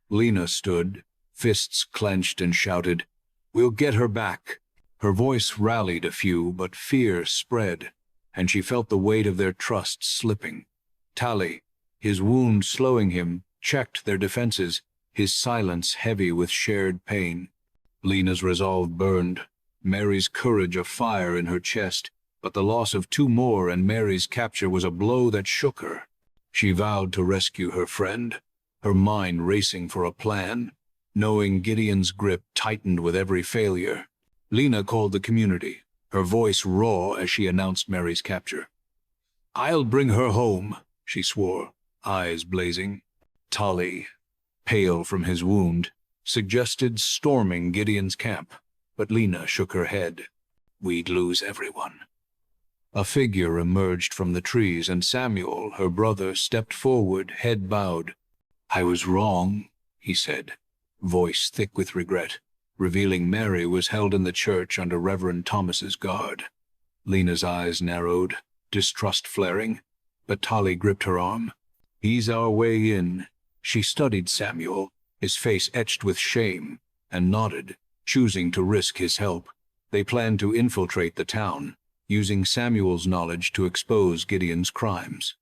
Lina stood, fists clenched, and shouted, "We'll get her back." Her voice rallied a few, but fear spread, and she felt the weight of their trust slipping. Tali, his wound slowing him, checked their defenses, his silence heavy with shared pain. Lina's resolve burned, Mary's courage a fire in her chest, but the loss of 2 more and Mary's capture was a blow that shook her. She vowed to rescue her friend, her mind racing for a plan, knowing Gideon's grip tightened with every failure. Lina called the community, her voice raw as she announced Mary's capture. "I'll bring her home," she swore, eyes blazing. Tali, pale from his wound, suggested storming Gideon's camp, but Lina shook her head. "We'd lose everyone." A figure emerged from the trees, and Samuel, her brother, stepped forward, head bowed. "I was wrong," he said, voice thick with regret, revealing Mary was held in the church under Reverend Thomas's guard. Lina's eyes narrowed, distrust flaring, but Tali gripped her arm. "He's our way in." She studied Samuel, his face etched with shame, and nodded, choosing to risk his help. They planned to infiltrate the town, using Samuel's knowledge to expose Gideon's crimes.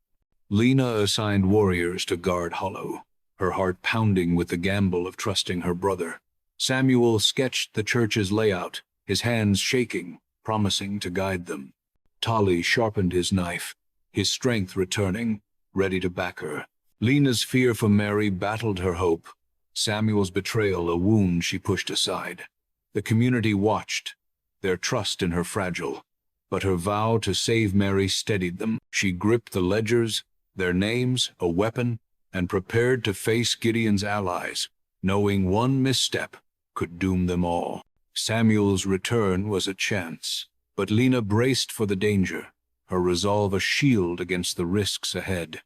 Lina assigned warriors to guard Hollow, her heart pounding with the gamble of trusting her brother. Samuel sketched the church's layout, his hands shaking, promising to guide them. Tali sharpened his knife, his strength returning, ready to back her. Lina's fear for Mary battled her hope, Samuel's betrayal a wound she pushed aside. The community watched, their trust in her fragile, but her vow to save Mary steadied them. She gripped the ledgers, their names, a weapon, and prepared to face Gideon's allies, knowing one misstep could doom them all. Samuel's return was a chance, but Lina braced for the danger, her resolve a shield against the risks ahead.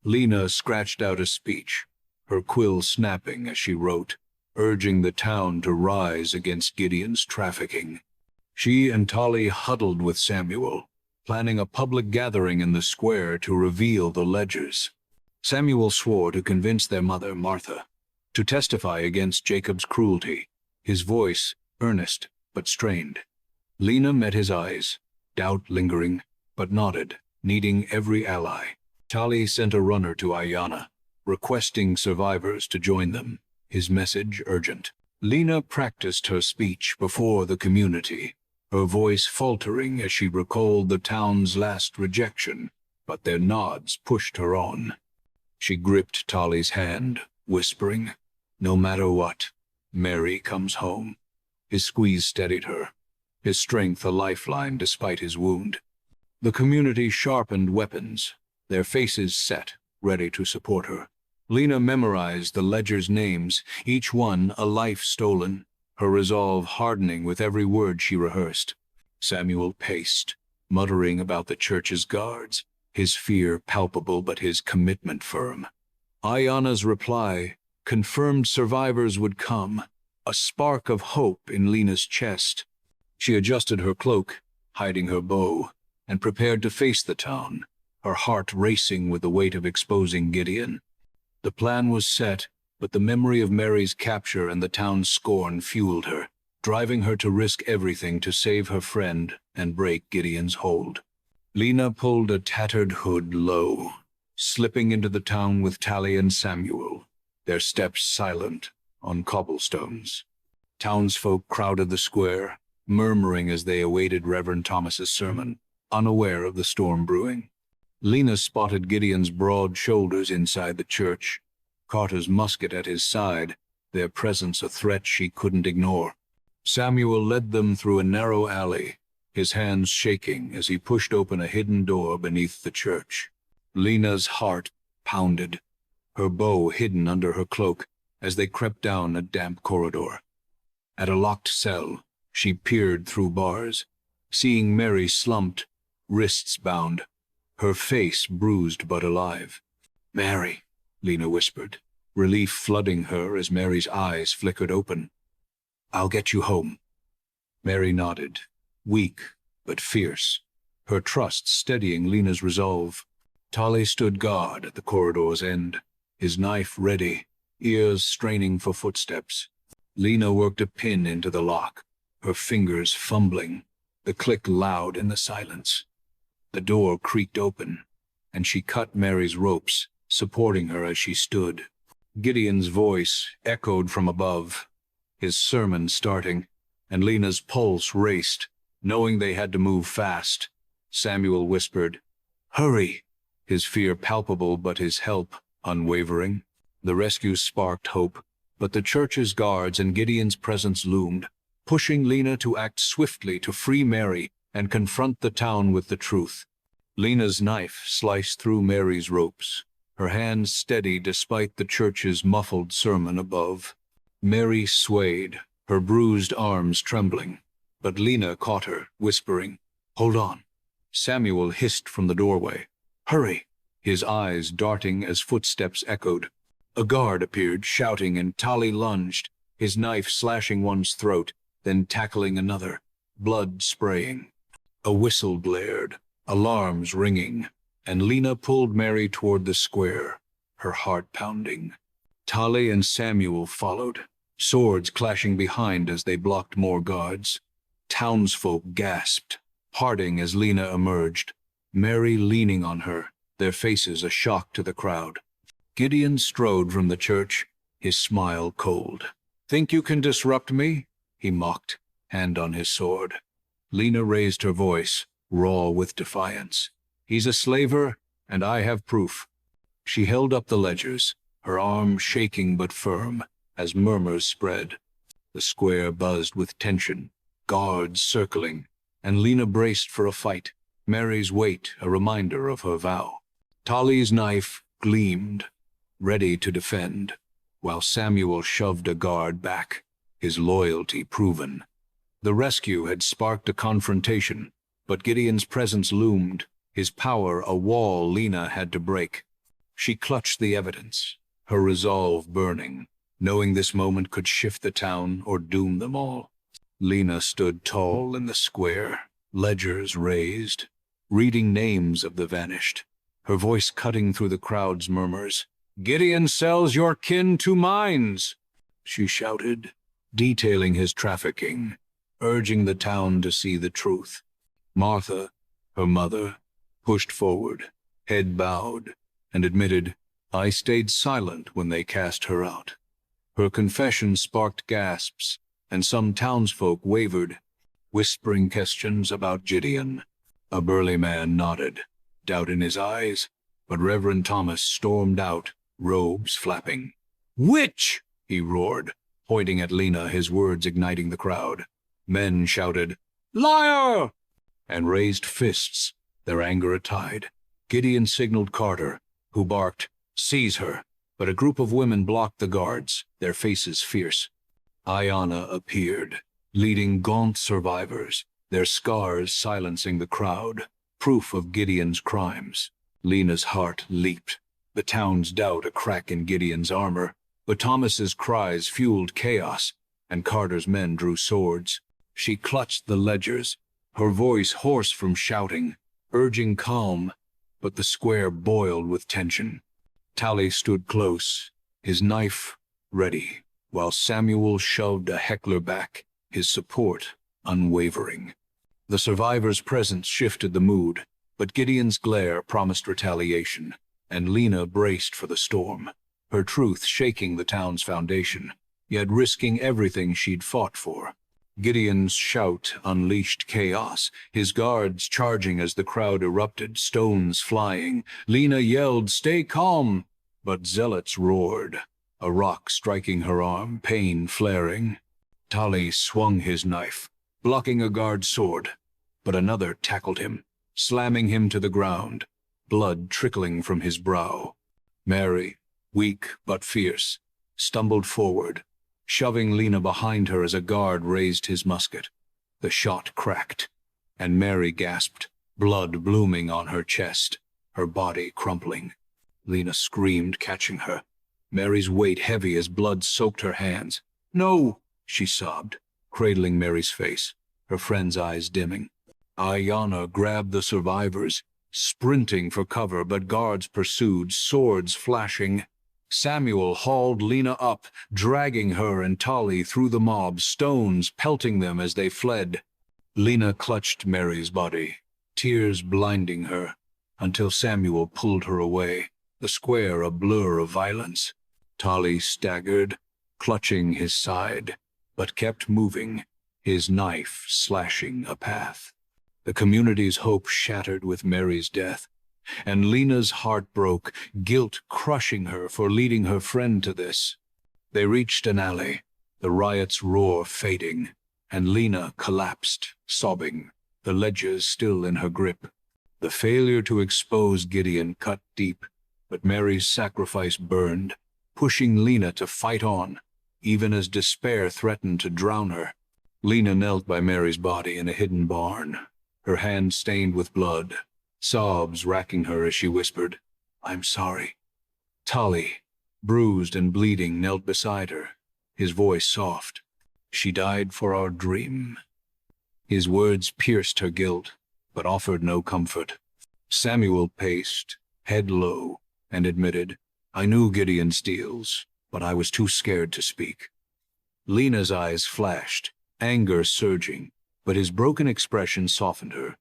Lina scratched out a speech, her quill snapping as she wrote, urging the town to rise against Gideon's trafficking. She and Tali huddled with Samuel, planning a public gathering in the square to reveal the ledgers. Samuel swore to convince their mother, Martha, to testify against Jacob's cruelty, his voice earnest but strained. Lina met his eyes, doubt lingering, but nodded, needing every ally. Tali sent a runner to Ayana, requesting survivors to join them, his message urgent. Lina practiced her speech before the community, her voice faltering as she recalled the town's last rejection, but their nods pushed her on. She gripped Tali's hand, whispering, "No matter what, Mary comes home." His squeeze steadied her, his strength a lifeline despite his wound. The community sharpened weapons, their faces set, ready to support her. Lina memorized the ledger's names, each one a life stolen, her resolve hardening with every word she rehearsed. Samuel paced, muttering about the church's guards, his fear palpable but his commitment firm. Ayana's reply confirmed survivors would come, a spark of hope in Lina's chest. She adjusted her cloak, hiding her bow, and prepared to face the town, her heart racing with the weight of exposing Gideon. The plan was set, but the memory of Mary's capture and the town's scorn fueled her, driving her to risk everything to save her friend and break Gideon's hold. Lina pulled a tattered hood low, slipping into the town with Tali and Samuel, their steps silent on cobblestones. Townsfolk crowded the square, murmuring as they awaited Reverend Thomas's sermon, unaware of the storm brewing. Lina spotted Gideon's broad shoulders inside the church, Carter's musket at his side, their presence a threat she couldn't ignore. Samuel led them through a narrow alley, his hands shaking as he pushed open a hidden door beneath the church. Lina's heart pounded, her bow hidden under her cloak as they crept down a damp corridor. At a locked cell, she peered through bars, seeing Mary slumped, wrists bound, her face bruised but alive. "Mary," Lina whispered, relief flooding her as Mary's eyes flickered open. "I'll get you home." Mary nodded, weak but fierce, her trust steadying Lina's resolve. Tali stood guard at the corridor's end, his knife ready, ears straining for footsteps. Lina worked a pin into the lock, her fingers fumbling, the click loud in the silence. The door creaked open, and she cut Mary's ropes, supporting her as she stood. Gideon's voice echoed from above, his sermon starting, and Lina's pulse raced, knowing they had to move fast. Samuel whispered, "Hurry," his fear palpable but his help unwavering. The rescue sparked hope, but the church's guards and Gideon's presence loomed, pushing Lina to act swiftly to free Mary and confront the town with the truth. Lina's knife sliced through Mary's ropes, her hands steady despite the church's muffled sermon above. Mary swayed, her bruised arms trembling, but Lina caught her, whispering, "Hold on." Samuel hissed from the doorway, "Hurry," his eyes darting as footsteps echoed. A guard appeared, shouting, and Tali lunged, his knife slashing one's throat, then tackling another, blood spraying. A whistle blared, alarms ringing, and Lina pulled Mary toward the square, her heart pounding. Tali and Samuel followed, swords clashing behind as they blocked more guards. Townsfolk gasped, parting as Lina emerged, Mary leaning on her, their faces a shock to the crowd. Gideon strode from the church, his smile cold. "Think you can disrupt me?" he mocked, hand on his sword. Lina raised her voice, raw with defiance. "He's a slaver, and I have proof." She held up the ledgers, her arm shaking but firm, as murmurs spread. The square buzzed with tension, guards circling, and Lina braced for a fight, Mary's weight a reminder of her vow. Tali's knife gleamed, ready to defend, while Samuel shoved a guard back, his loyalty proven. The rescue had sparked a confrontation, but Gideon's presence loomed, his power a wall Lina had to break. She clutched the evidence, her resolve burning, knowing this moment could shift the town or doom them all. Lina stood tall in the square, ledgers raised, reading names of the vanished, her voice cutting through the crowd's murmurs. "Gideon sells your kin to mines," she shouted, detailing his trafficking, urging the town to see the truth. Martha, her mother, pushed forward, head bowed, and admitted, "I stayed silent when they cast her out." Her confession sparked gasps, and some townsfolk wavered, whispering questions about Gideon. A burly man nodded, doubt in his eyes, but Reverend Thomas stormed out, robes flapping. "Witch!" he roared, pointing at Lina, his words igniting the crowd. Men shouted, "Liar!" and raised fists, their anger a tide. Gideon signaled Carter, who barked, "Seize her," but a group of women blocked the guards, their faces fierce. Ayana appeared, leading gaunt survivors, their scars silencing the crowd, proof of Gideon's crimes. Lina's heart leaped, the town's doubt a crack in Gideon's armor, but Thomas's cries fueled chaos, and Carter's men drew swords. She clutched the ledgers, her voice hoarse from shouting, urging calm, but the square boiled with tension. Tali stood close, his knife ready, while Samuel shoved a heckler back, his support unwavering. The survivors' presence shifted the mood, but Gideon's glare promised retaliation, and Lina braced for the storm, her truth shaking the town's foundation, yet risking everything she'd fought for. Gideon's shout unleashed chaos, his guards charging as the crowd erupted, stones flying. Lina yelled, "Stay calm!" But zealots roared, a rock striking her arm, pain flaring. Tali swung his knife, blocking a guard's sword, but another tackled him, slamming him to the ground, blood trickling from his brow. Mary, weak but fierce, stumbled forward, shoving Lina behind her as a guard raised his musket. The shot cracked, and Mary gasped, blood blooming on her chest, her body crumpling. Lina screamed, catching her, Mary's weight heavy as blood soaked her hands. "No!" she sobbed, cradling Mary's face, her friend's eyes dimming. Ayanna grabbed the survivors, sprinting for cover, but guards pursued, swords flashing. Samuel hauled Lina up, dragging her and Tali through the mob, stones pelting them as they fled. Lina clutched Mary's body, tears blinding her, until Samuel pulled her away, the square a blur of violence. Tali staggered, clutching his side, but kept moving, his knife slashing a path. The community's hope shattered with Mary's death, and Lina's heart broke, guilt crushing her for leading her friend to this. They reached an alley, the riot's roar fading, and Lina collapsed, sobbing, the ledgers still in her grip. The failure to expose Gideon cut deep, but Mary's sacrifice burned, pushing Lina to fight on, even as despair threatened to drown her. Lina knelt by Mary's body in a hidden barn, her hand stained with blood, sobs racking her as she whispered, "I'm sorry." Tali, bruised and bleeding, knelt beside her, his voice soft. "She died for our dream." His words pierced her guilt, but offered no comfort. Samuel paced, head low, and admitted, "I knew Gideon steals, but I was too scared to speak." Lina's eyes flashed, anger surging, but his broken expression softened her.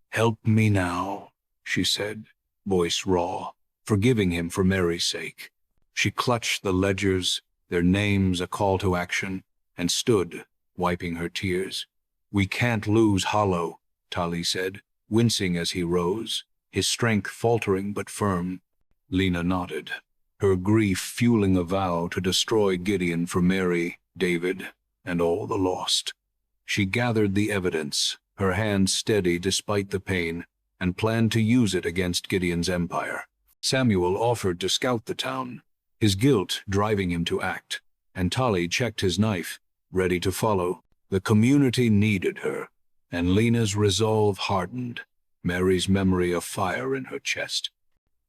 "Help me now," she said, voice raw, forgiving him for Mary's sake. She clutched the ledgers, their names a call to action, and stood, wiping her tears. "We can't lose Hollow," Tali said, wincing as he rose, his strength faltering but firm. Lina nodded, her grief fueling a vow to destroy Gideon for Mary, David, and all the lost. She gathered the evidence, her hand steady despite the pain, and planned to use it against Gideon's empire. Samuel offered to scout the town, his guilt driving him to act, and Tali checked his knife, ready to follow. The community needed her, and Lina's resolve hardened, Mary's memory a fire in her chest.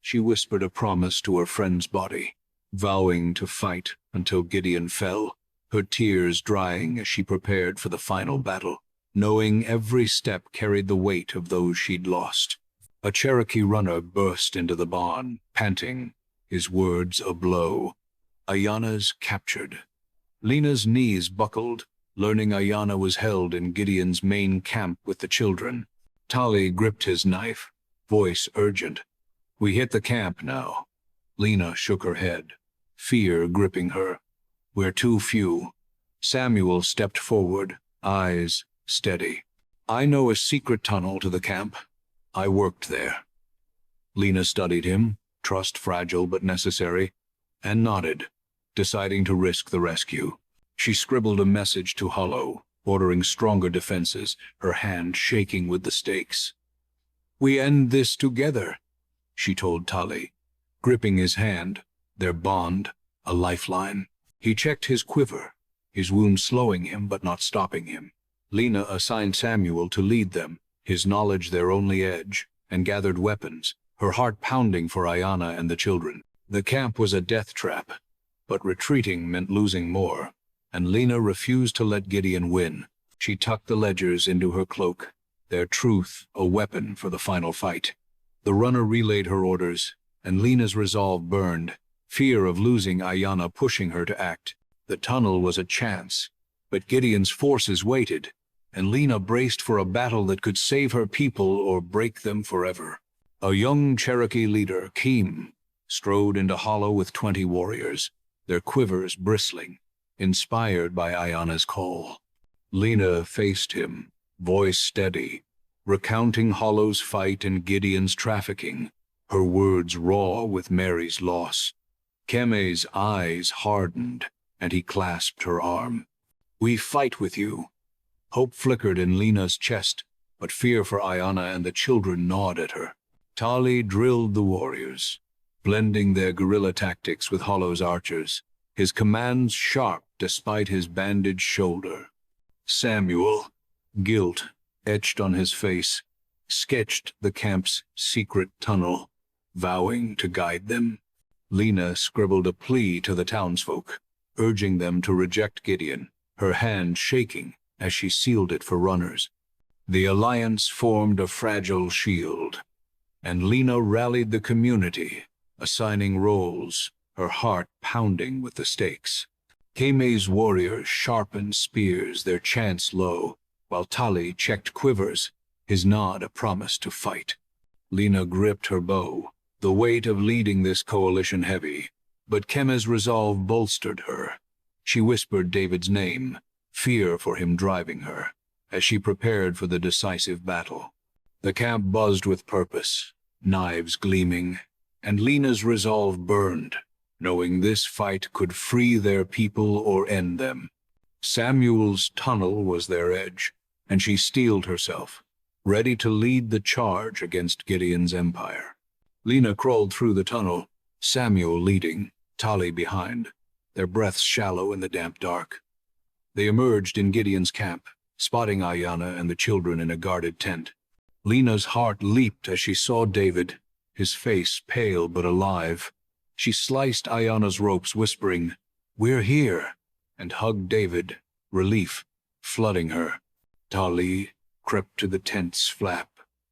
She whispered a promise to her friend's body, vowing to fight until Gideon fell, her tears drying as she prepared for the final battle, knowing every step carried the weight of those she'd lost. A Cherokee runner burst into the barn, panting, his words a blow. Ayanna's captured. Lina's knees buckled, learning Ayanna was held in Gideon's main camp with the children. Tali gripped his knife, voice urgent. "We hit the camp now." Lina shook her head, fear gripping her. "We're too few." Samuel stepped forward, eyes steady. "I know a secret tunnel to the camp. I worked there." Lina studied him, trust fragile but necessary, and nodded, deciding to risk the rescue. She scribbled a message to Hollow, ordering stronger defenses, her hand shaking with the stakes. "We end this together," she told Tali, gripping his hand, their bond, a lifeline. He checked his quiver, his wound slowing him but not stopping him. Lina assigned Samuel to lead them, his knowledge their only edge, and gathered weapons, her heart pounding for Ayanna and the children. The camp was a death trap, but retreating meant losing more, and Lina refused to let Gideon win. She tucked the ledgers into her cloak, their truth a weapon for the final fight. The runner relayed her orders, and Lina's resolve burned, fear of losing Ayanna pushing her to act. The tunnel was a chance, but Gideon's forces waited, and Lina braced for a battle that could save her people or break them forever. A young Cherokee leader, Keem, strode into Hollow with 20 warriors, their quivers bristling, inspired by Ayanna's call. Lina faced him, voice steady, recounting Hollow's fight and Gideon's trafficking, her words raw with Mary's loss. Keme's eyes hardened, and he clasped her arm. "We fight with you." Hope flickered in Lina's chest, but fear for Ayana and the children gnawed at her. Tali drilled the warriors, blending their guerrilla tactics with Hollow's archers, his commands sharp despite his bandaged shoulder. Samuel, guilt etched on his face, sketched the camp's secret tunnel, vowing to guide them. Lina scribbled a plea to the townsfolk, urging them to reject Gideon, her hand shaking as she sealed it for runners. The alliance formed a fragile shield, and Lina rallied the community, assigning roles, her heart pounding with the stakes. Keme's warriors sharpened spears, their chants low, while Tali checked quivers, his nod a promise to fight. Lina gripped her bow, the weight of leading this coalition heavy, but Keme's resolve bolstered her. She whispered David's name, fear for him driving her, as she prepared for the decisive battle. The camp buzzed with purpose, knives gleaming, and Lina's resolve burned, knowing this fight could free their people or end them. Samuel's tunnel was their edge, and she steeled herself, ready to lead the charge against Gideon's empire. Lina crawled through the tunnel, Samuel leading, Tali behind, their breaths shallow in the damp dark. They emerged in Gideon's camp, spotting Ayana and the children in a guarded tent. Lina's heart leaped as she saw David, his face pale but alive. She sliced Ayana's ropes, whispering, "We're here," and hugged David, relief flooding her. Tali crept to the tent's flap,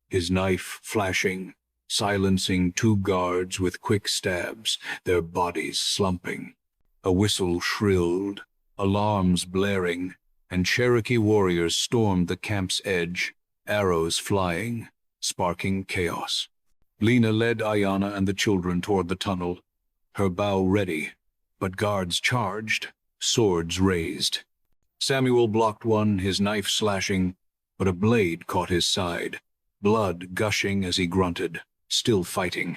his knife flashing, silencing two guards with quick stabs, their bodies slumping. A whistle shrilled, alarms blaring, and Cherokee warriors stormed the camp's edge, arrows flying, sparking chaos. Lina led Ayana and the children toward the tunnel, her bow ready, but guards charged, swords raised. Samuel blocked one, his knife slashing, but a blade caught his side, blood gushing as he grunted, still fighting.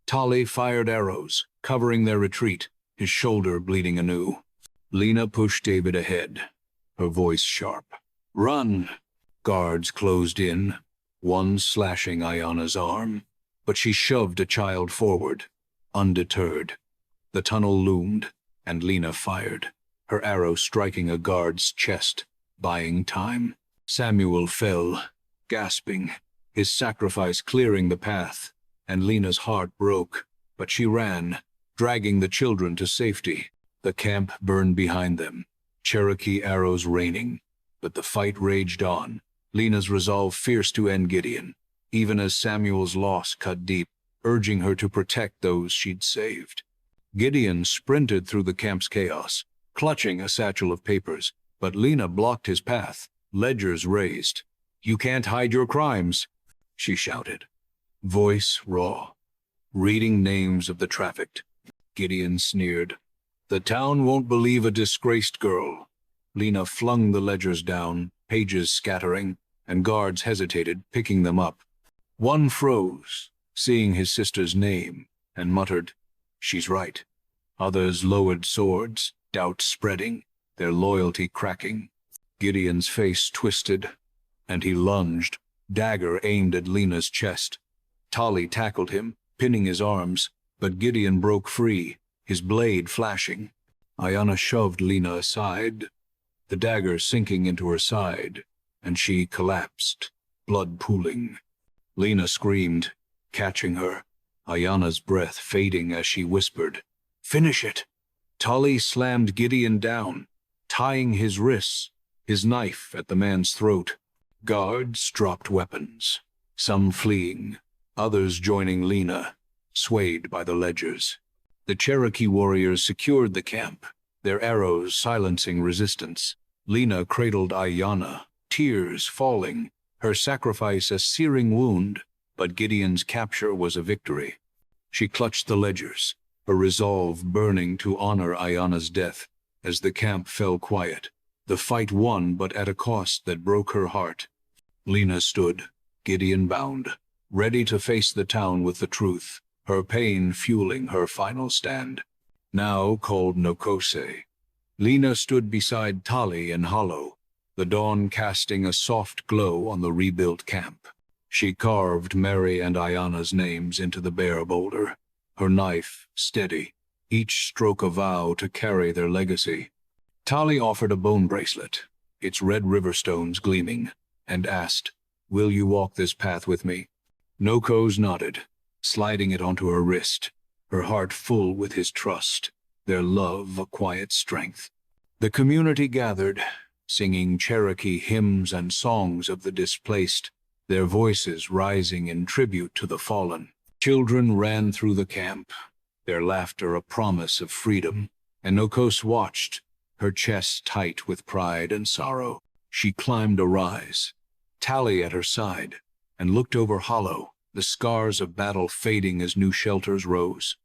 Tali fired arrows, covering their retreat, his shoulder bleeding anew. Lina pushed David ahead, her voice sharp. "Run!" Guards closed in, one slashing Ayana's arm, but she shoved a child forward, undeterred. The tunnel loomed, and Lina fired, her arrow striking a guard's chest, buying time. Samuel fell, gasping, his sacrifice clearing the path, and Lina's heart broke, but she ran, dragging the children to safety. The camp burned behind them, Cherokee arrows raining, but the fight raged on, Lina's resolve fierce to end Gideon, even as Samuel's loss cut deep, urging her to protect those she'd saved. Gideon sprinted through the camp's chaos, clutching a satchel of papers, but Lina blocked his path, ledgers raised. "You can't hide your crimes," she shouted, voice raw, reading names of the trafficked. Gideon sneered, "The town won't believe a disgraced girl." Lina flung the ledgers down, pages scattering, and guards hesitated, picking them up. One froze, seeing his sister's name, and muttered, "She's right." Others lowered swords, doubt spreading, their loyalty cracking. Gideon's face twisted, and he lunged, dagger aimed at Lina's chest. Tali tackled him, pinning his arms, but Gideon broke free, his blade flashing. Ayana shoved Lina aside, the dagger sinking into her side, and she collapsed, blood pooling. Lina screamed, catching her, Ayana's breath fading as she whispered, "Finish it." Tali slammed Gideon down, tying his wrists, his knife at the man's throat. Guards dropped weapons, some fleeing, others joining Lina, swayed by the ledgers. The Cherokee warriors secured the camp, their arrows silencing resistance. Lina cradled Ayana, tears falling, her sacrifice a searing wound, but Gideon's capture was a victory. She clutched the ledgers, a resolve burning to honor Ayana's death as the camp fell quiet, The fight won, but at a cost that broke her heart. Lina stood, Gideon bound, ready to face the town with the truth, her pain fueling her final stand. Now called Nokose, Lina stood beside Tali in hollow, the dawn casting a soft glow on the rebuilt camp. She carved Mary and Ayana's names into the bare boulder, her knife steady, each stroke a vow to carry their legacy. Tali offered a bone bracelet, its red river stones gleaming, and asked, "Will you walk this path with me?" Nokose nodded, sliding it onto her wrist, her heart full with his trust, their love a quiet strength. The community gathered, singing Cherokee hymns and songs of the displaced, their voices rising in tribute to the fallen. Children ran through the camp, their laughter a promise of freedom, and Nokose watched, her chest tight with pride and sorrow. She climbed a rise, Tali at her side, and looked over hollow, the scars of battle fading as new shelters rose.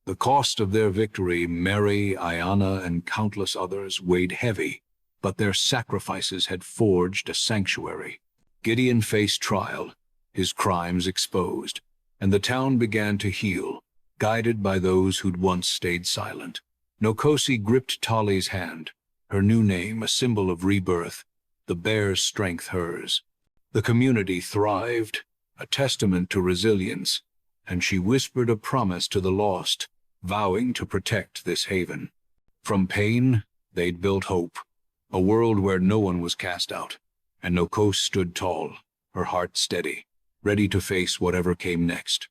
The cost of their victory, Mary, Ayana, and countless others, weighed heavy, but their sacrifices had forged a sanctuary. Gideon faced trial, his crimes exposed, and the town began to heal, guided by those who'd once stayed silent. Nokose gripped Tali's hand, her new name a symbol of rebirth, the bear's strength hers. The community thrived, a testament to resilience, and she whispered a promise to the lost, vowing to protect this haven. From pain, they'd built hope, a world where no one was cast out, and Nokose stood tall, her heart steady, ready to face whatever came next.